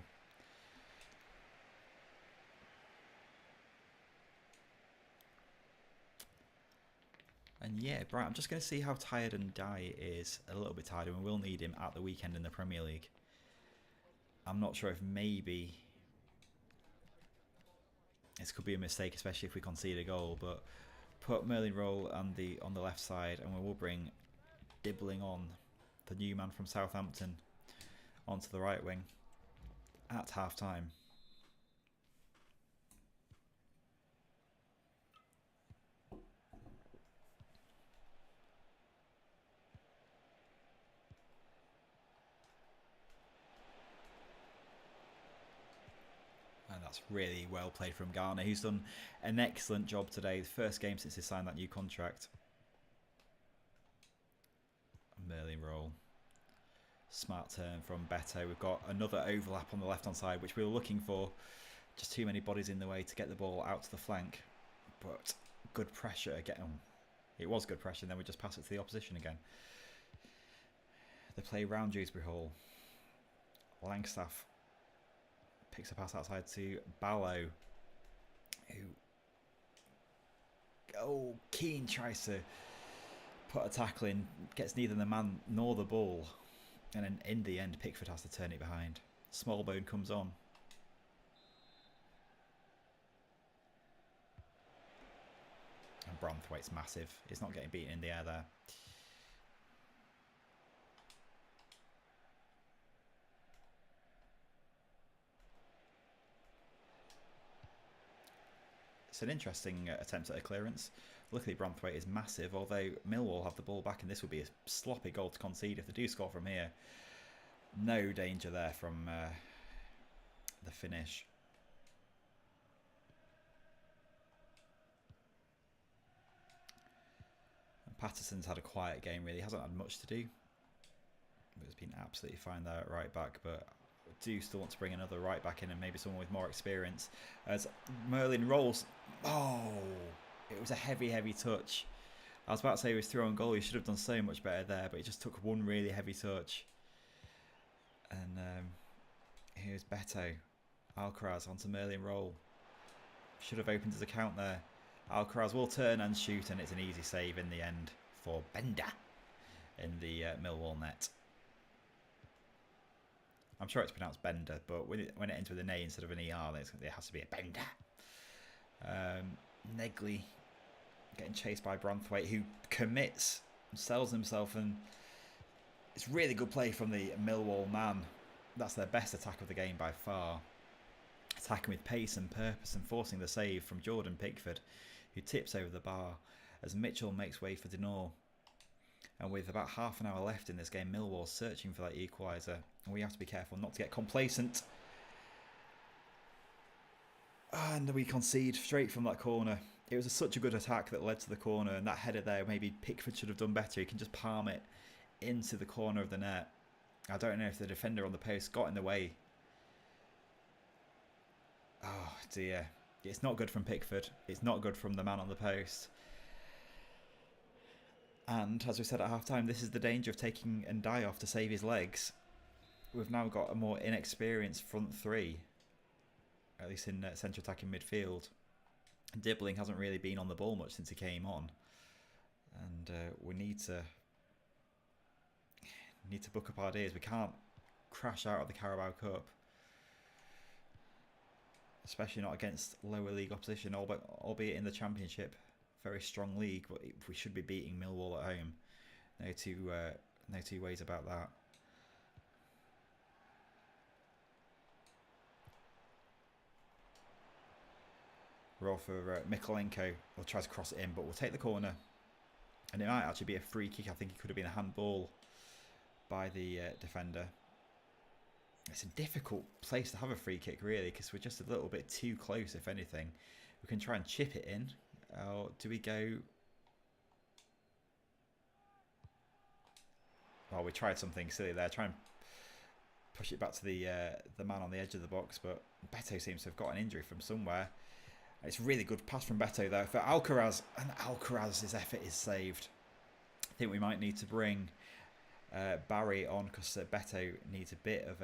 And yeah, right, I'm just going to see how tired Ndai is. A little bit tired, and we will need him at the weekend in the Premier League. I'm not sure if maybe this could be a mistake, especially if we concede a goal, but put Merlin Roll on the left side, and we will bring Dibbling on, the new man from Southampton, onto the right wing at half-time. And that's really well played from Garner, who's done an excellent job today. The first game since he signed that new contract. Merlin Roll. Smart turn from Beto. We've got another overlap on the left-hand side, which we were looking for. Just too many bodies in the way to get the ball out to the flank. But good pressure again. It was good pressure, and then we just pass it to the opposition again. They play round Dewsbury Hall. Langstaff picks a pass outside to Ballo, who... Oh, Keane tries to put a tackle in, gets neither the man nor the ball, and then in the end Pickford has to turn it behind. Smallbone comes on. And Branthwaite's massive. He's not getting beaten in the air there. It's an interesting attempt at a clearance. Luckily, Branthwaite is massive, although Millwall have the ball back, and this would be a sloppy goal to concede if they do score from here. No danger there from the finish. And Patterson's had a quiet game, really. He hasn't had much to do. But it's been absolutely fine there at right back, but I do still want to bring another right back in and maybe someone with more experience. As Merlin rolls. Oh, it was a heavy, heavy touch. I was about to say he was through on goal. He should have done so much better there, but he just took one really heavy touch. And here's Beto. Alcaraz onto Merlin roll. Should have opened his account there. Alcaraz will turn and shoot, and it's an easy save in the end for Bender in the Millwall net. I'm sure it's pronounced Bender, but when it ends with an A instead of an ER, there has to be a Bender. Negley getting chased by Branthwaite, who commits and sells himself, and it's really good play from the Millwall man. That's their best attack of the game by far. Attacking with pace and purpose and forcing the save from Jordan Pickford, who tips over the bar as Mitchell makes way for Denor. And with about half an hour left in this game, Millwall's searching for that equaliser, and we have to be careful not to get complacent. And we concede straight from that corner. It was such a good attack that led to the corner, and that header there, maybe Pickford should have done better. He can just palm it into the corner of the net. I don't know if the defender on the post got in the way. Oh dear. It's not good from Pickford. It's not good from the man on the post. And as we said at half time, this is the danger of taking Ndiaye off to save his legs. We've now got a more inexperienced front three, at least in centre attacking midfield. Dibbling hasn't really been on the ball much since he came on, and we need to book up our days. We can't crash out of the Carabao Cup, especially not against lower league opposition, albeit in the Championship. Very strong league, but we should be beating Millwall at home. No two ways about that. Roll for Mikolenko. We'll try to cross it in, but we'll take the corner. And it might actually be a free kick. I think it could have been a handball by the defender. It's a difficult place to have a free kick, really, because we're just a little bit too close, if anything. We can try and chip it in. Or do we go... Well, we tried something silly there. Try and push it back to the man on the edge of the box, but Beto seems to have got an injury from somewhere. It's a really good pass from Beto there for Alcaraz, and Alcaraz's effort is saved. I think we might need to bring Barry on, because Beto needs a bit of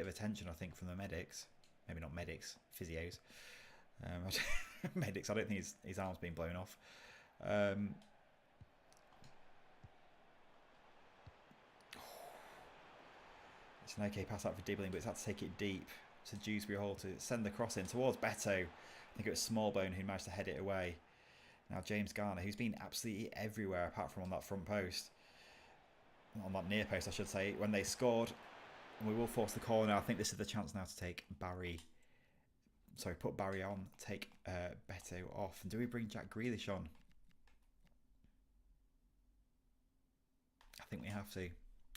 attention, I think, from the medics. Maybe not medics, physios. Medics. I don't think his arm's been blown off. It's an okay pass out for Dibbling, but it's had to take it deep to Dewsbury Hall to send the cross in towards Beto. I think it was Smallbone who managed to head it away. Now James Garner, who's been absolutely everywhere apart from on that front post. On that near post, I should say, when they scored. And we will force the corner. I think this is the chance now to take Barry. Sorry, put Barry on, take Beto off. And do we bring Jack Grealish on? I think we have to.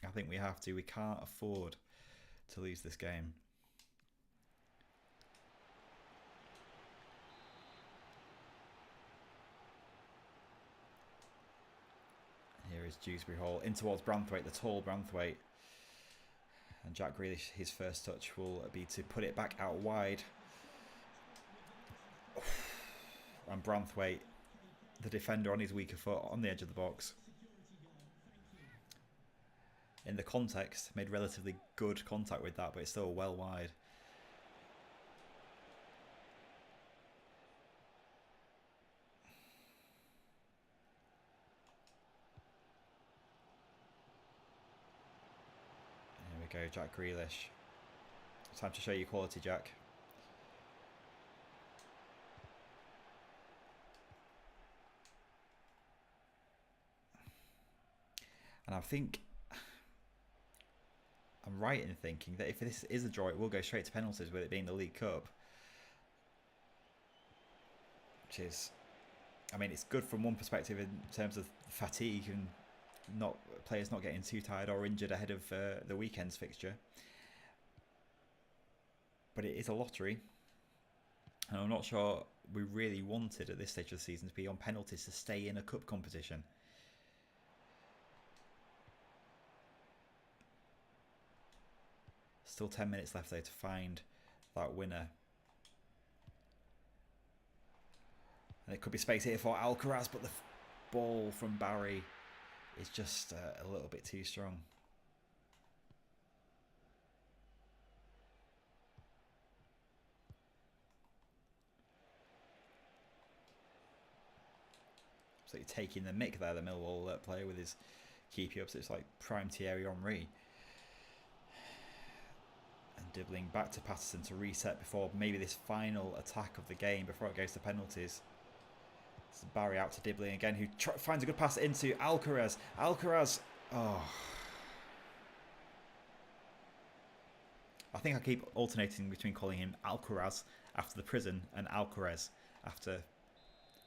I think we have to. We can't afford to lose this game. Here is Dewsbury Hall in towards Branthwaite, the tall Branthwaite. And Jack Grealish, his first touch will be to put it back out wide. And Branthwaite, the defender, on his weaker foot on the edge of the box. In the context, made relatively good contact with that, but it's still well wide. Here we go, Jack Grealish. Time to show you quality, Jack. And I think I'm right in thinking that if this is a draw, it will go straight to penalties, with it being the League Cup. which is, I mean, it's good from one perspective in terms of fatigue and players not getting too tired or injured ahead of the weekend's fixture. But it is a lottery, and I'm not sure we really wanted at this stage of the season to be on penalties to stay in a cup competition. Still 10 minutes left though to find that winner. And it could be space here for Alcaraz, but the ball from Barry is just a little bit too strong. So you're taking the mick there, the Millwall player, with his keepy up. So it's like prime Thierry Henry. And dribbling back to Patterson to reset before maybe this final attack of the game, before it goes to penalties. It's Barry out to Dibbling again, who finds a good pass into Alcaraz. Alcaraz, oh. I think I keep alternating between calling him Alcaraz after the prison and Alcaraz after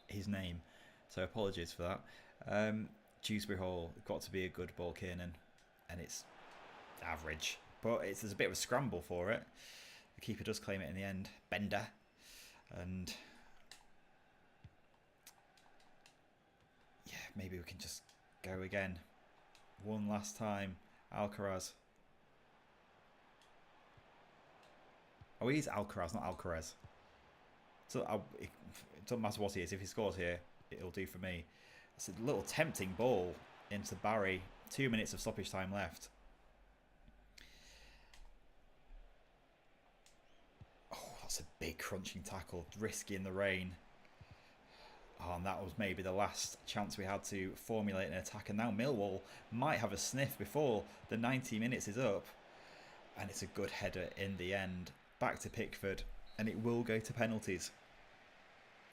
his name. So apologies for that. Dewsbury Hall, got to be a good ball, Kiernan, and it's average. But there's a bit of a scramble for it. The keeper does claim it in the end. Bender. And yeah, maybe we can just go again. One last time. Alcaraz. Oh, he's Alcaraz, not Alcaraz. So it doesn't matter what he is. If he scores here, it'll do for me. It's a little tempting ball into Barry. 2 minutes of stoppage time left. Oh, that's a big crunching tackle. Risky in the rain. Oh, and that was maybe the last chance we had to formulate an attack. And now Millwall might have a sniff before the 90 minutes is up. And it's a good header in the end. Back to Pickford. And it will go to penalties.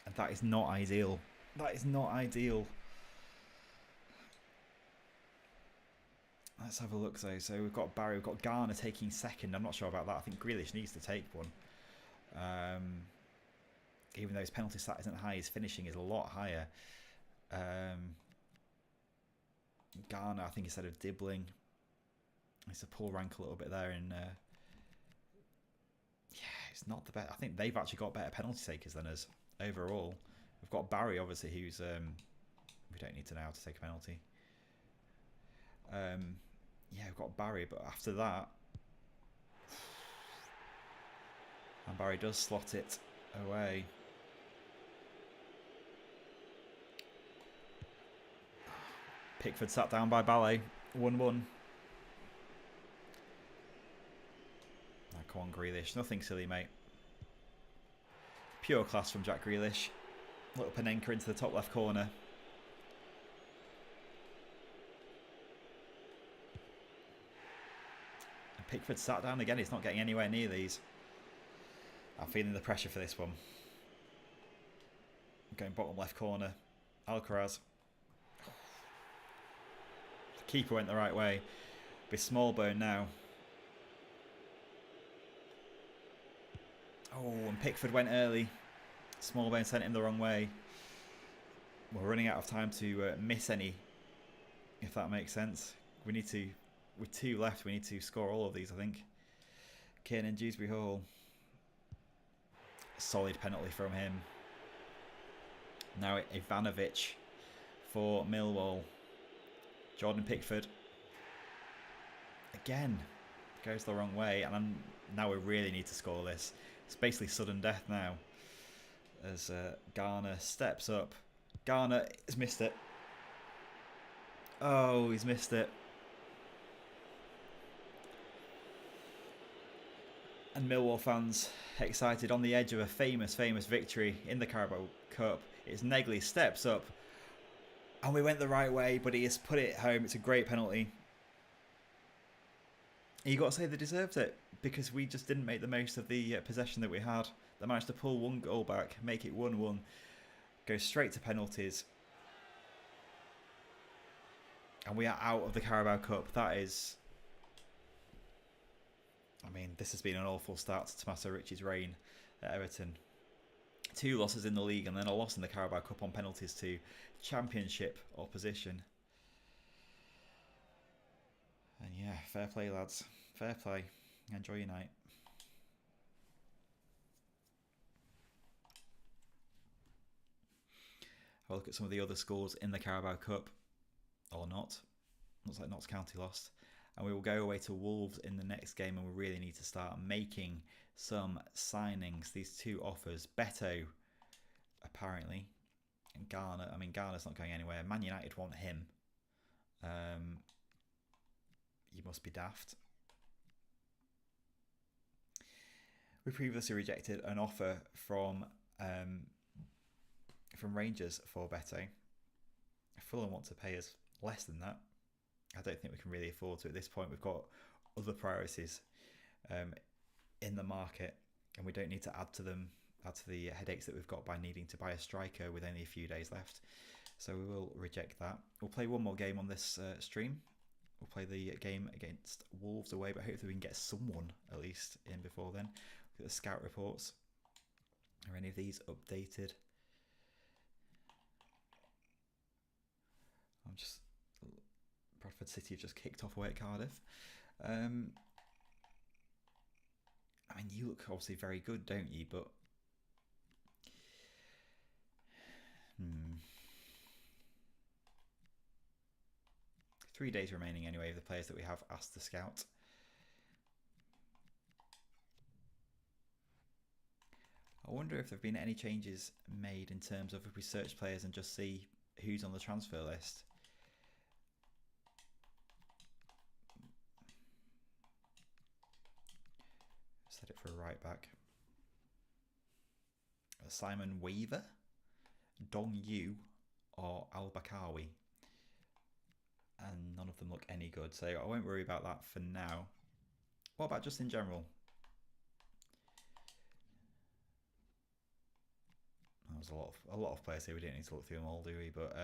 And that is not ideal. That is not ideal. Let's have a look though. So we've got Barry, we've got Garner taking second. I'm not sure about that. I think Grealish needs to take one. Even though his penalty stat isn't high, his finishing is a lot higher. Garner, I think instead of Dibbling. It's a poor rank a little bit there. And yeah, it's not the best. I think they've actually got better penalty takers than us overall. We've got Barry, obviously, who's we don't need to know how to take a penalty. Yeah, we've got Barry, but after that, and Barry does slot it away. Pickford sat down by Ballet. 1-1. Now, come on, Grealish. Nothing silly, mate. Pure class from Jack Grealish. Little Panenka into the top left corner. And Pickford sat down again. He's not getting anywhere near these. I'm feeling the pressure for this one. Going bottom left corner. Alcaraz. The keeper went the right way. With Smallbone now. Oh, and Pickford went early. Smallbone sent him the wrong way. We're running out of time to miss any, if that makes sense. We need to, with 2 left, we need to score all of these, I think. Kiernan Dewsbury Hall. Solid penalty from him. Now Ivanovic for Millwall. Jordan Pickford. Again, goes the wrong way. And now we really need to score this. It's basically sudden death now. As Garner steps up. Garner has missed it. Oh, he's missed it. And Millwall fans excited on the edge of a famous victory in the Carabao Cup. It's Negley steps up. And we went the right way, but he has put it home. It's a great penalty. You got to say they deserved it, because we just didn't make the most of the possession that we had. They managed to pull 1 goal back, make it 1-1, go straight to penalties. And we are out of the Carabao Cup. That is... I mean, this has been an awful start to Tommaso Ricci's reign at Everton. 2 losses in the league and then a loss in the Carabao Cup on penalties to Championship opposition. And yeah, fair play, lads. Fair play. Enjoy your night. Have a look at some of the other scores in the Carabao Cup. Or not. Looks like Notts County lost. And we will go away to Wolves in the next game, and we really need to start making some signings. These 2 offers. Beto, apparently. And Garner. I mean, Garner's not going anywhere. Man United want him. You must be daft. We previously rejected an offer from Rangers for Beto. Fulham want to pay us less than that. I don't think we can really afford to at this point. We've got other priorities in the market, and we don't need to add to the headaches that we've got by needing to buy a striker with only a few days left. So we will reject that. We'll play one more game on this stream. We'll play the game against Wolves away, but hopefully we can get someone at least in before then. Look at the scout reports. Are any of these updated? Bradford City have just kicked off away at Cardiff. I mean, you look obviously very good, don't you? But 3 days remaining anyway of the players that we have asked to scout. I wonder if there have been any changes made in terms of if we search players and just see who's on the transfer list. Set it for a right back. Simon Weaver, Dong Yu, or Al Bakawi. And none of them look any good, so I won't worry about that for now. What about just in general? There's a lot of players here. We didn't need to look through them all, do we? But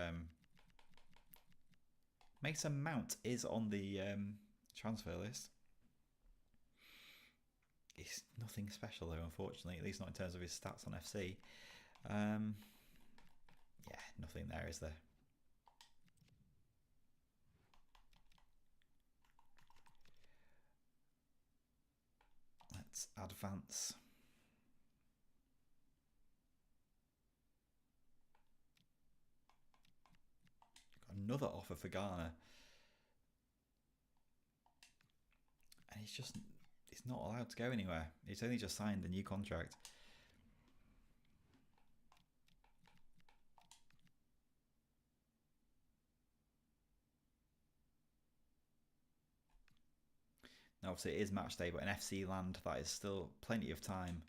Mason Mount is on the transfer list. He's nothing special though, unfortunately. At least not in terms of his stats on FC. Yeah, nothing there, is there? Let's advance. Got another offer for Garner. And he's not allowed to go anywhere. He's only just signed a new contract. Now, obviously, it is match day, but in FC land, that is still plenty of time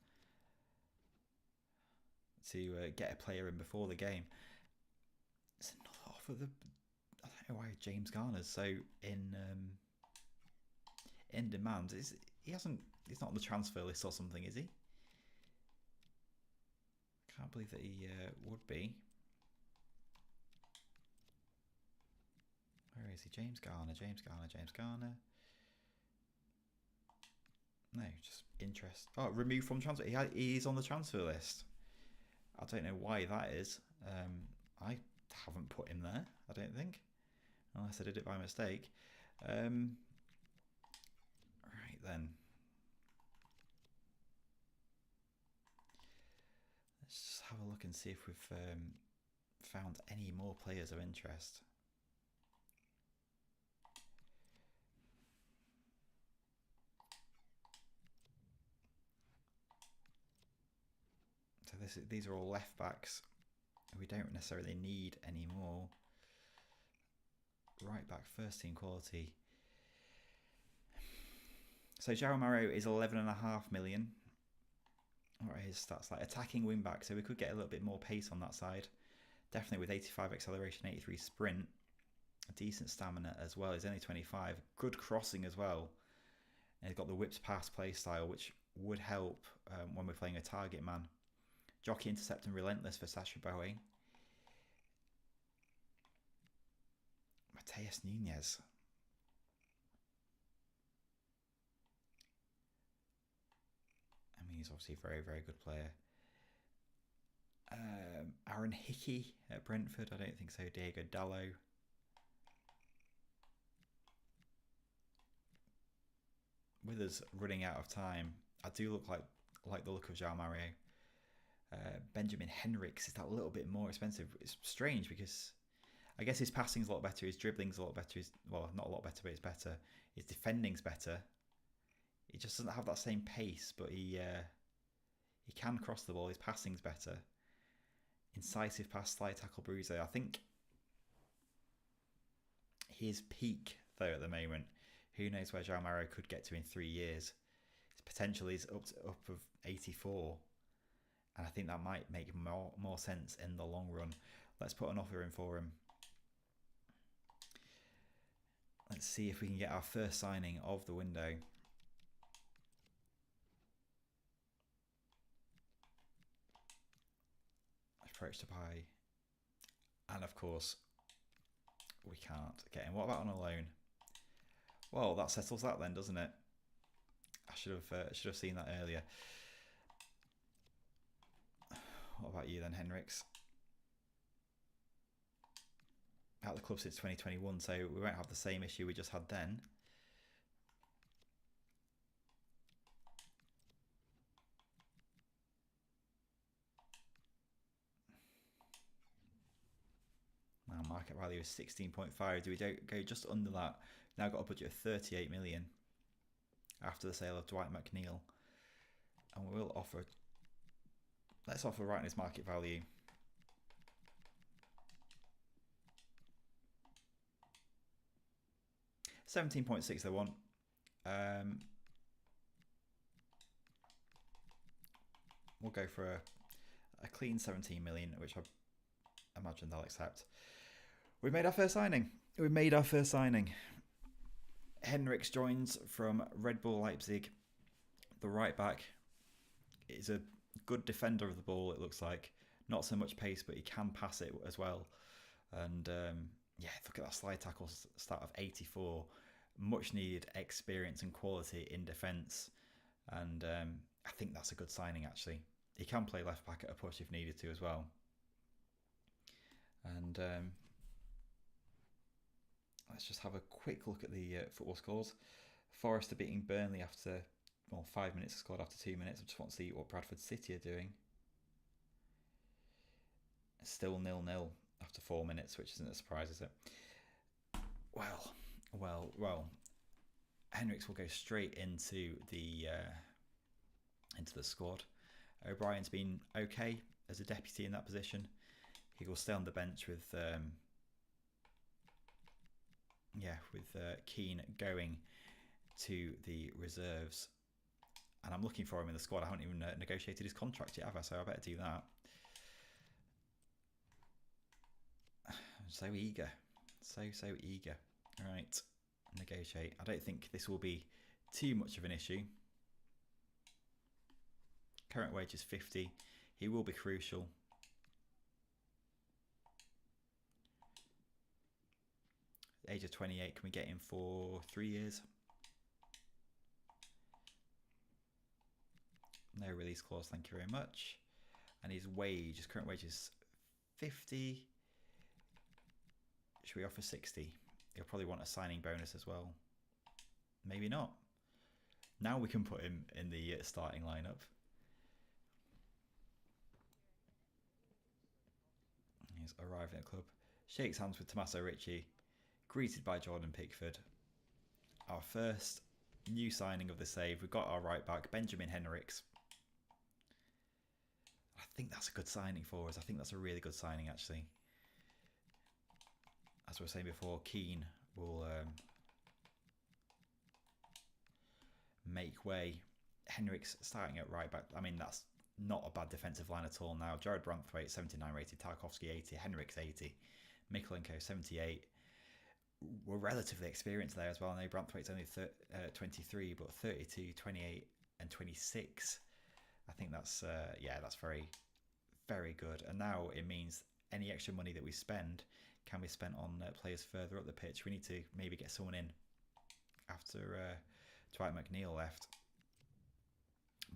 to get a player in before the game. It's another offer. I don't know why James Garner's so in demand. He's not on the transfer list or something, is he? Can't believe that he would be. Where is he? James Garner. No, just interest. Oh, removed from transfer. He's on the transfer list. I don't know why that is. I haven't put him there, I don't think. Unless I did it by mistake. Right then. Let's just have a look and see if we've found any more players of interest. So these are all left backs. We don't necessarily need any more. Right back, first team quality. So João Mario is 11.5 million. What are his stats like? Attacking wing back, so we could get a little bit more pace on that side. Definitely with 85 acceleration, 83 sprint. A decent stamina as well. He's only 25. Good crossing as well. And he's got the whips pass play style, which would help when we're playing a target man. Jockey, intercept and relentless for Sacha Boey. Mateus Nunes. I mean, he's obviously a very, very good player. Aaron Hickey at Brentford. I don't think so. Diego Dallo. With us running out of time, I do look like the look of João Mario. Benjamin Henriks is that little bit more expensive. It's strange because I guess his passing's a lot better, his dribbling's a lot better. Well, not a lot better, but it's better. His defending's better. He just doesn't have that same pace, but he can cross the ball. His passing's better. Incisive pass, slide tackle, bruiser. I think his peak though at the moment. Who knows where João Mario could get to in 3 years? His potential is up of 84. And I think that might make more sense in the long run. Let's put an offer in for him. Let's see if we can get our first signing of the window. Approach to buy. And of course, we can't get him. What about on a loan? Well, that settles that then, doesn't it? I should have seen that earlier. What about you then, Henriks? Out of the club since 2021, so we won't have the same issue we just had then. Now market value is 16.5. Do we go just under that? Now got a budget of 38 million after the sale of Dwight McNeil, and we will offer. Let's offer right in his market value. $17.6 they want. We'll go for a clean 17 million, which I imagine they'll accept. We made our first signing. Henriks joins from Red Bull Leipzig. The right back is a good defender of the ball, it looks like. Not so much pace, but he can pass it as well. And yeah, look at that slide tackle stat of 84. Much needed experience and quality in defence. And I think that's a good signing, actually. He can play left back at a push if needed to as well. And let's just have a quick look at the football scores. Forest are beating Burnley after, 5 minutes scored after 2 minutes. I just want to see what Bradford City are doing. Still 0-0 after 4 minutes, which isn't a surprise, is it? Well. Henriks will go straight into the squad. O'Brien's been okay as a deputy in that position. He will stay on the bench with Keane going to the reserves. And I'm looking for him in the squad. I haven't even negotiated his contract yet, have I? So I better do that. I'm so eager. So eager. Right. Negotiate. I don't think this will be too much of an issue. Current wage is 50. He will be crucial. Age of 28. Can we get him for 3 years? No release clause, thank you very much. And his current wage is 50. Should we offer 60? He'll probably want a signing bonus as well. Maybe not. Now we can put him in the starting lineup. He's arriving at the club. Shakes hands with Tommaso Ricci. Greeted by Jordan Pickford. Our first new signing of the save. We've got our right back, Benjamin Henriks. I think that's a good signing for us. I think that's a really good signing, actually. As we were saying before, Keane will make way. Henriks starting at right back. I mean, that's not a bad defensive line at all now. Jared Branthwaite, 79 rated. Tarkowski, 80. Henriks, 80. Mikolenko, 78. We're relatively experienced there as well. I know Branthwaite's only 23, but 32, 28 and 26. I think that's, that's very, very good. And now it means any extra money that we spend can be spent on players further up the pitch. We need to maybe get someone in after Dwight McNeil left.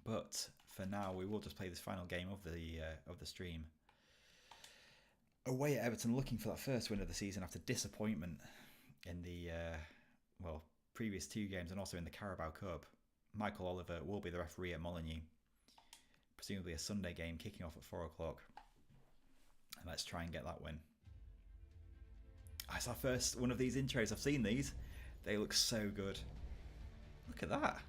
But for now, we will just play this final game of the stream. away at Everton, looking for that first win of the season after disappointment in the previous 2 games and also in the Carabao Cup. Michael Oliver will be the referee at Molineux. Presumably a Sunday game kicking off at 4 o'clock. And let's try and get that win. It's our first one of these intros. I've seen these. They look so good. Look at that.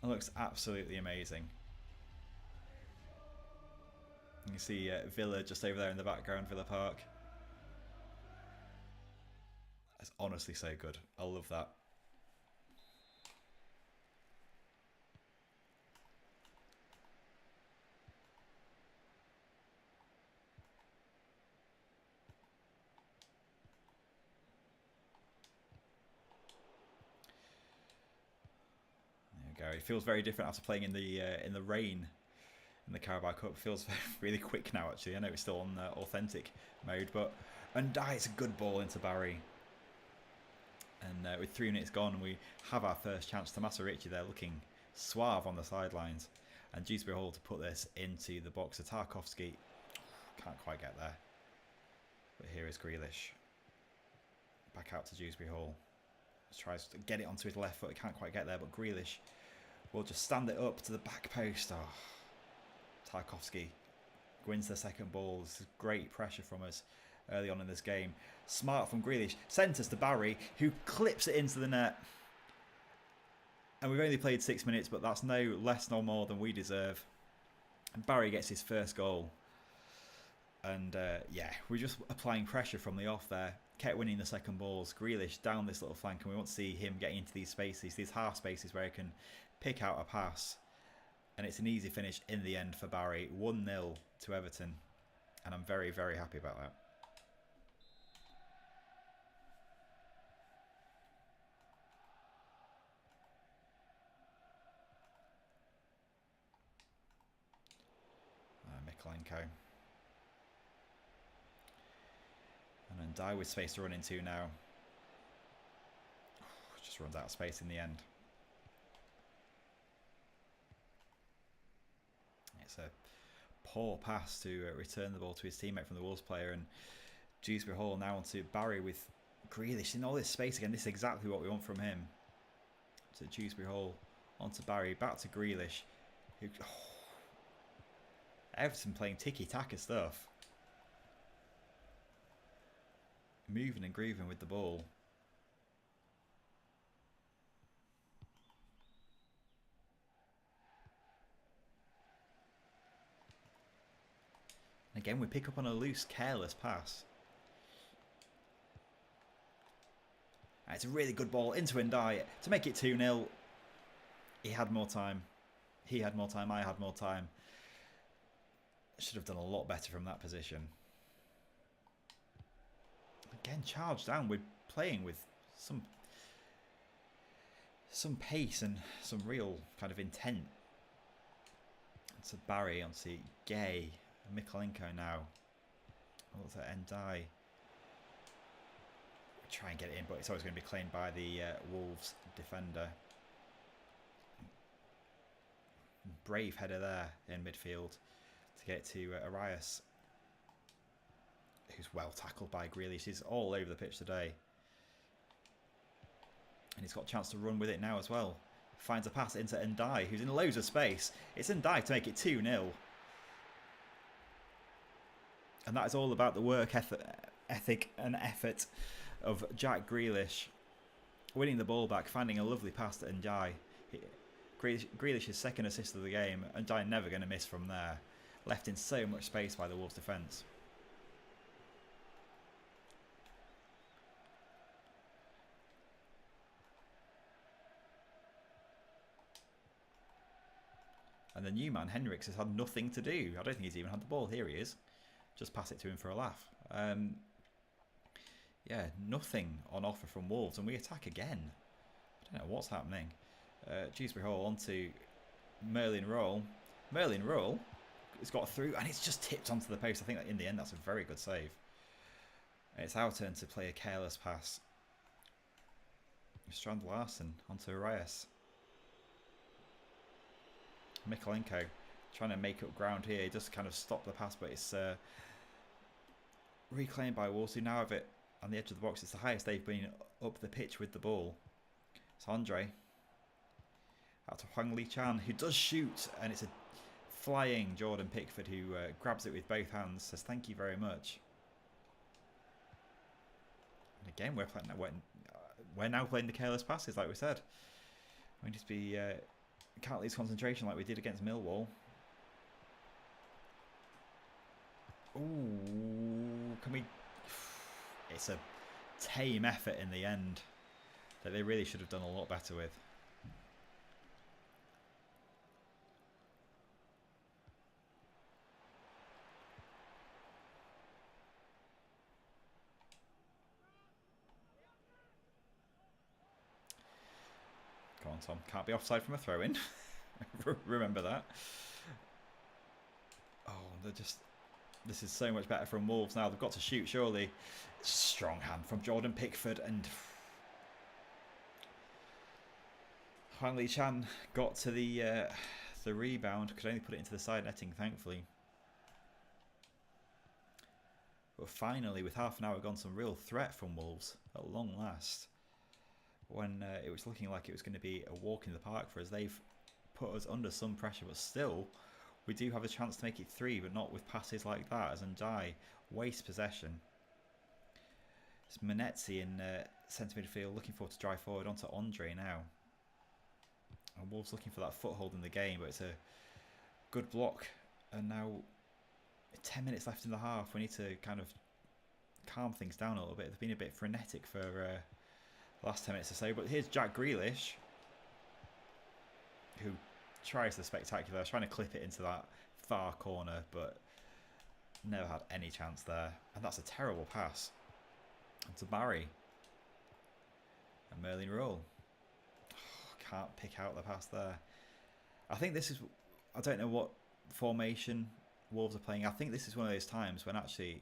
It looks absolutely amazing. You can see Villa just over there in the background, Villa Park. That's honestly so good. I love that. There we go. It feels very different after playing in the rain. In the Carabao Cup. Feels really quick now, actually. I know it's still on authentic mode, but it's a good ball into Barry. And with 3 minutes gone, we have our first chance. Tommaso Ricci there looking suave on the sidelines. And Dewsbury Hall to put this into the box. Tarkovsky can't quite get there. But here is Grealish. Back out to Dewsbury Hall. Tries to get it onto his left foot. He can't quite get there, but Grealish will just stand it up to the back post. Oh. Tarkovsky wins the second ball. This is great pressure from us early on in this game. Smart from Grealish. Centres to Barry, who clips it into the net. And we've only played 6 minutes, but that's no less nor more than we deserve. And Barry gets his first goal. And we're just applying pressure from the off there. Kept winning the second balls. Grealish down this little flank, and we want to see him getting into these spaces, these half spaces where he can pick out a pass. And it's an easy finish in the end for Barry. 1-0 to Everton. And I'm very, very happy about that. Mikolenko. And then Die with space to run into now. Just runs out of space in the end. It's a poor pass to return the ball to his teammate from the Wolves player, and Dewsbury Hall now onto Barry with Grealish in all this space again. This is exactly what we want from him. To Dewsbury Hall, onto Barry, back to Grealish. Everton playing tiki-taka stuff. Moving and grooving with the ball. Again, we pick up on a loose, careless pass. And it's a really good ball into Ndai to make it 2-0. He had more time. He had more time. I had more time. Should have done a lot better from that position. Again, charged down. We're playing with some pace and some real kind of intent. It's a Barry onto Gay. Mikolenko now. What's that? Ndai. Try and get it in, but it's always going to be claimed by the Wolves defender. Brave header there in midfield to get to Arias, who's well tackled by Grealish. He's all over the pitch today. And he's got a chance to run with it now as well. Finds a pass into Ndai, who's in loads of space. It's Ndai to make it 2-0. And that is all about the work ethic and effort of Jack Grealish. Winning the ball back, finding a lovely pass to Ndai. Grealish's second assist of the game. Ndai never going to miss from there. Left in so much space by the Wolves defence. And the new man, Henriks, has had nothing to do. I don't think he's even had the ball. Here he is. Just pass it to him for a laugh. Yeah, nothing on offer from Wolves, and we attack again. I don't know what's happening. Dewsbury Hall onto Merlin Roll. Merlin Roll has got through, and it's just tipped onto the post. I think that in the end, that's a very good save. It's our turn to play a careless pass. Strand Larsen onto Arias. Mikolenko trying to make up ground here. He just kind of stopped the pass, but it's reclaimed by Wolves, who now have it on the edge of the box. It's the highest they've been up the pitch with the ball. It's Andre. Out to Hwang Lee Chan, who does shoot, and it's a flying Jordan Pickford who grabs it with both hands, says thank you very much. And again, we're now playing the careless passes, like we said. We just can't lose concentration like we did against Millwall. Ooh, can we? It's a tame effort in the end that they really should have done a lot better with. Go on, Tom. Can't be offside from a throw-in. Remember that. Oh, they're just... This is so much better from Wolves now. They've got to shoot, surely. Strong hand from Jordan Pickford, and Hwang Lee Chan got to the rebound. Could only put it into the side netting, thankfully. But finally, with half an hour gone, some real threat from Wolves at long last. When it was looking like it was going to be a walk in the park for us, they've put us under some pressure, but still, we do have a chance to make it 3, but not with passes like that, as Ndai wastes possession. It's Manetzi in centre midfield, looking forward to drive forward onto Andre now. And Wolves looking for that foothold in the game, but it's a good block. And now, 10 minutes left in the half, we need to kind of calm things down a little bit. They've been a bit frenetic for the last 10 minutes or so, but here's Jack Grealish, who tries the spectacular, trying to clip it into that far corner, but never had any chance there. And that's a terrible pass. And to Barry. And Merlin Roll. Oh, can't pick out the pass there. I think this is... I don't know what formation Wolves are playing. I think this is one of those times when actually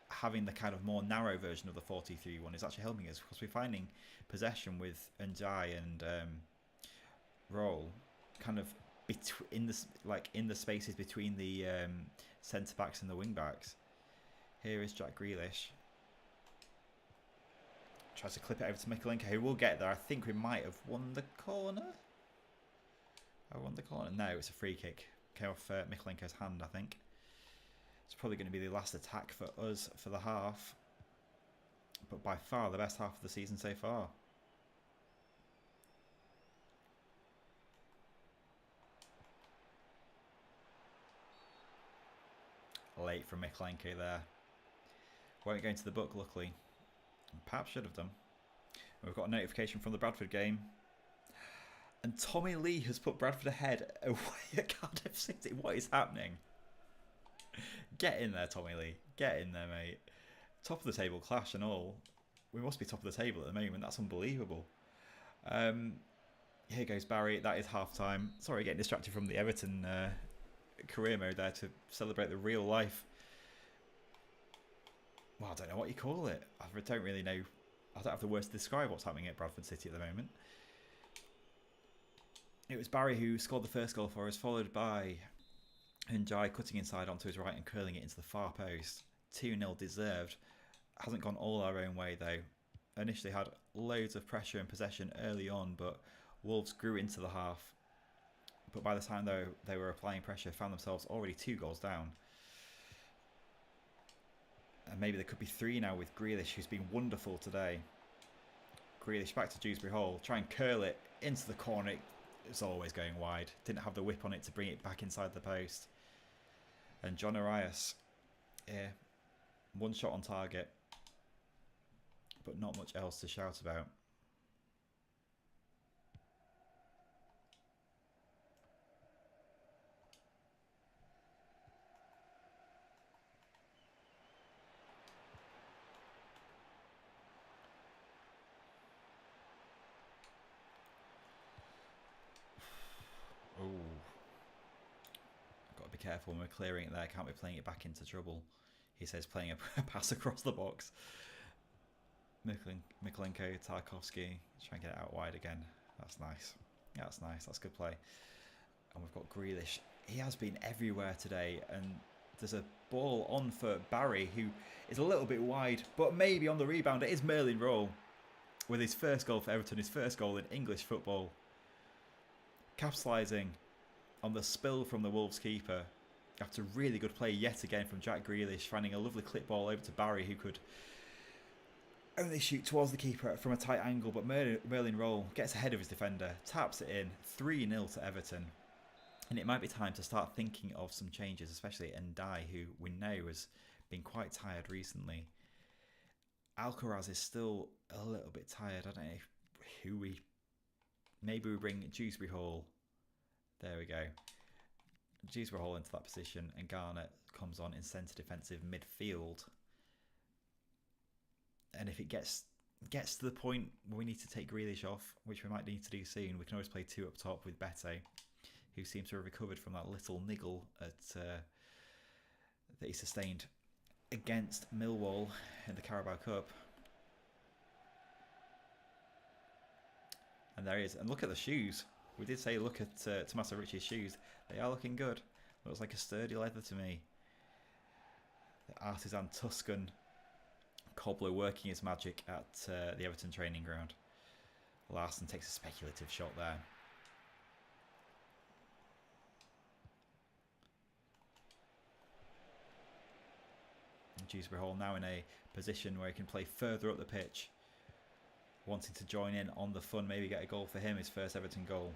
having the kind of more narrow version of the 4-2-3-1 is actually helping us, because we're finding possession with Njai and Roll kind of in the spaces between the centre backs and the wing backs. Here is Jack Grealish. Tries to clip it over to Mikolenko, who will get there. I think we might have won the corner. I won the corner. No, it's a free kick. Came off Mikolenko's hand, I think. It's probably going to be the last attack for us for the half. But by far the best half of the season so far. Late from Mikolenko there. Won't go into the book, luckily. Perhaps should have done. We've got a notification from the Bradford game. And Tommy Lee has put Bradford ahead away at Cardiff City. What is happening? Get in there, Tommy Lee. Get in there, mate. Top of the table clash and all. We must be top of the table at the moment. That's unbelievable. Here goes Barry. That is half time. Sorry, getting distracted from the Everton career mode there to celebrate the real life. Well, I don't know what you call it. I don't really know. I don't have the words to describe what's happening at Bradford City at the moment. It was Barry who scored the first goal for us, followed by Njai cutting inside onto his right and curling it into the far post. 2-0 deserved. Hasn't gone all our own way though. Initially had loads of pressure and possession early on, but Wolves grew into the half. But by the time they were applying pressure, found themselves already 2 goals down. And maybe there could be 3 now with Grealish, who's been wonderful today. Grealish back to Dewsbury Hall. Try and curl it into the corner. It's always going wide. Didn't have the whip on it to bring it back inside the post. And John Arias, yeah, 1 shot on target. But not much else to shout about. Oh, got to be careful when we're clearing it there. Can't be playing it back into trouble. He says playing a pass across the box. Mikolenko, Tarkovsky, try and get it out wide again. That's nice. Yeah, that's nice. That's good play. And we've got Grealish he has been everywhere today, and there's a ball on for Barry, who is a little bit wide, but maybe on the rebound it is Merlin Roll with his first goal for Everton, his first goal in English football, capitalising on the spill from the Wolves keeper after really good play yet again from Jack Grealish, finding a lovely clip ball over to Barry, who could only shoot towards the keeper from a tight angle, but Merlin Roll gets ahead of his defender, taps it in, 3-0 to Everton. And it might be time to start thinking of some changes, especially Ndai, who we know has been quite tired recently. Alcaraz is still a little bit tired. I don't know who we... Maybe we bring Dewsbury Hall. There we go. Dewsbury Hall into that position, and Garner comes on in centre defensive midfield. And if it gets to the point where we need to take Grealish off, which we might need to do soon, we can always play 2 up top with Bete, who seems to have recovered from that little niggle that he sustained against Millwall in the Carabao Cup. And there he is. And look at the shoes. We did say look at Tommaso Ricci's shoes. They are looking good. Looks like a sturdy leather to me. The artisan Tuscan cobbler working his magic at the Everton training ground. Larson takes a speculative shot there. Dewsbury Hall now in a position where he can play further up the pitch, wanting to join in on the fun, maybe get a goal for him, his first Everton goal.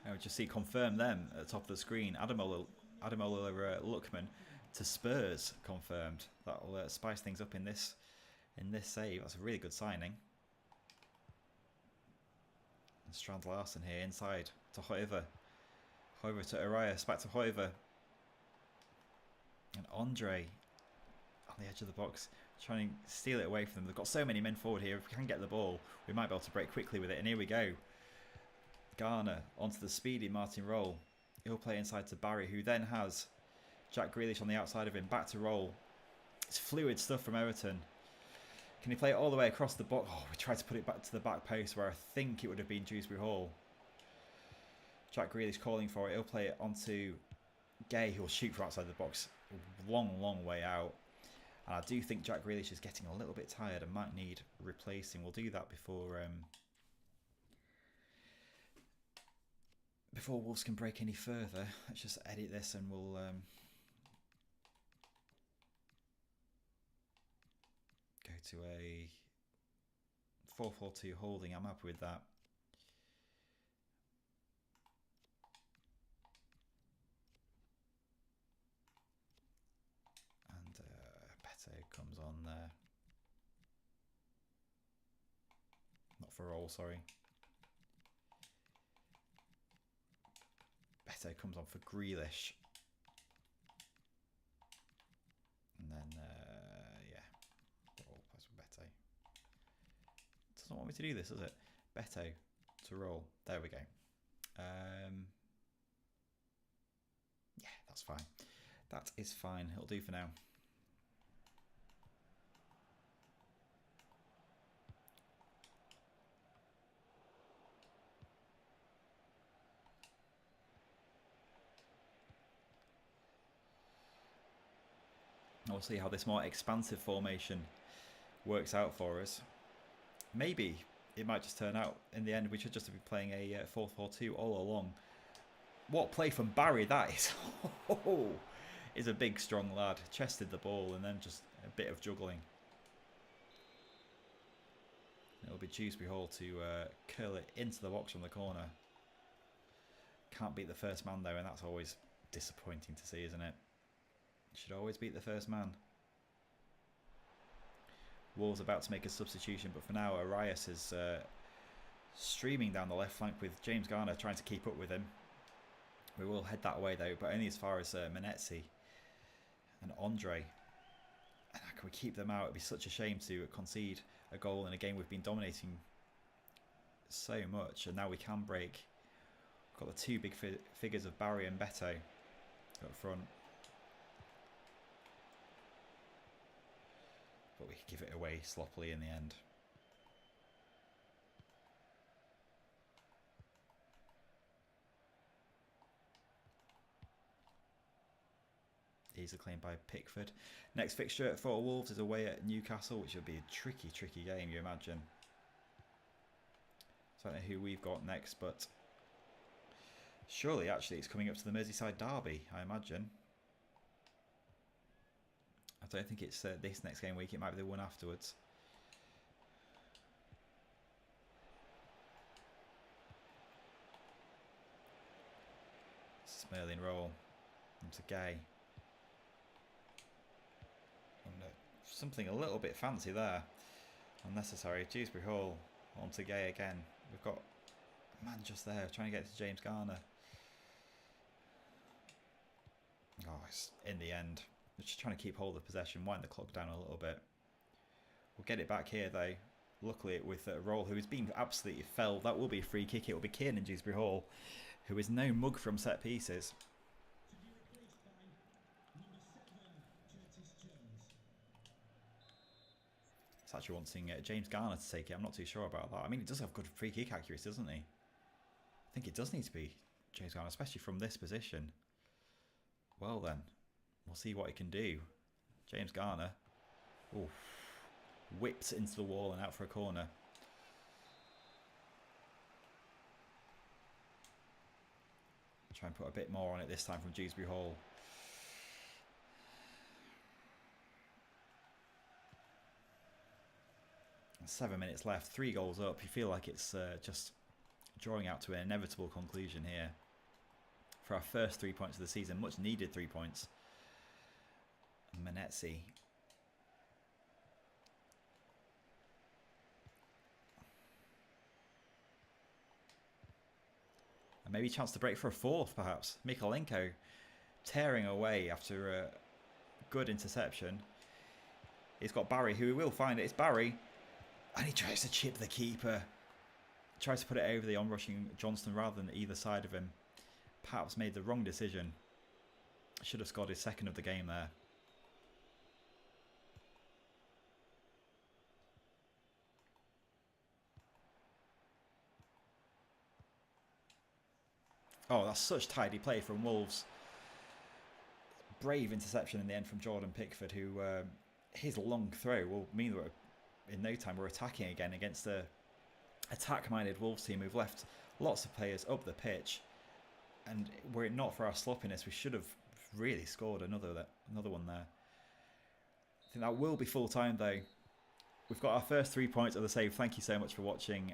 I would just see confirm them at the top of the screen. Ademola Lookman to Spurs confirmed. That'll spice things up in this save. That's a really good signing. And Strand Larson here inside to Hoiver. Hoiver to Arias, back to Hoiver. And Andre on the edge of the box, trying to steal it away from them. They've got so many men forward here. If we can get the ball, we might be able to break quickly with it. And here we go. Garner onto the speedy Martin Roll. He'll play inside to Barry, who then has Jack Grealish on the outside of him. Back to Roll. It's fluid stuff from Everton. Can he play it all the way across the box? Oh, we tried to put it back to the back post where I think it would have been Dewsbury Hall. Jack Grealish calling for it. He'll play it onto Gay, who will shoot from outside the box. Long way out. And I do think Jack Grealish is getting a little bit tired and might need replacing. We'll do that before Wolves can break any further. Let's just edit this and we'll go to a 4-4-2 holding. I'm happy with that. And Beto comes on there. Not for Roll, sorry. Beto comes on for Grealish. And then, yeah, Roll plays for Beto. Doesn't want me to do this, does it? Beto to Roll. There we go. Yeah, that's fine. That is fine. It'll do for now. We'll see how this more expansive formation works out for us. Maybe it might just turn out in the end we should just be playing a 4-4-2 all along. What play from Barry that is. Is a big strong lad. Chested the ball and then just a bit of juggling. It'll be Dewsbury Hall to curl it into the box from the corner. Can't beat the first man though, and that's always disappointing to see, isn't it? Should always beat the first man. Wolves about to make a substitution, but for now Arias is streaming down the left flank with James Garner trying to keep up with him. We will head that way though, but only as far as Menetzi and Andre. And how can we keep them out? It'd be such a shame to concede a goal in a game we've been dominating so much, and now we can break. We've got the two big figures of Barry and Beto up front. But we give it away sloppily in the end. Easily claimed by Pickford. Next fixture for Wolves is away at Newcastle, which will be a tricky game, you imagine. So I don't know who we've got next, but surely actually it's coming up to the Merseyside derby, I imagine. I don't think it's this next game week, it might be the one afterwards. Smirling roll into Gay. And, something a little bit fancy there. Unnecessary. Dewsbury Hall onto Gay again. We've got a man just there trying to get to James Garner. Oh, it's in the end. We're just trying to keep hold of possession, wind the clock down a little bit. We'll get it back here though. Luckily with Roll, who has been absolutely felled. That will be a free kick. It will be Kieran in Dewsbury Hall, who is no mug from set pieces. It's actually wanting James Garner to take it. I'm not too sure about that. I mean, he does have good free kick accuracy, doesn't he? I think it does need to be James Garner, especially from this position. Well then, we'll see what he can do. James Garner. Ooh, whips into the wall and out for a corner. Try and put a bit more on it this time from Dewsbury Hall. And 7 minutes left, 3 goals up. You feel like it's just drawing out to an inevitable conclusion here. For our first 3 points of the season, much needed 3 points. Manetzi. And maybe a chance to break for a fourth, perhaps. Mikolenko tearing away after a good interception. He's got Barry, who we will find it. It's Barry. And he tries to chip the keeper. Tries to put it over the onrushing Johnston rather than either side of him. Perhaps made the wrong decision. Should have scored his second of the game there. Oh, that's such tidy play from Wolves. Brave interception in the end from Jordan Pickford, who his long throw will mean that in no time we're attacking again against a attack-minded Wolves team who've left lots of players up the pitch. And were it not for our sloppiness, we should have really scored another one there. I think that will be full time though. We've got our first 3 points of the save. Thank you so much for watching.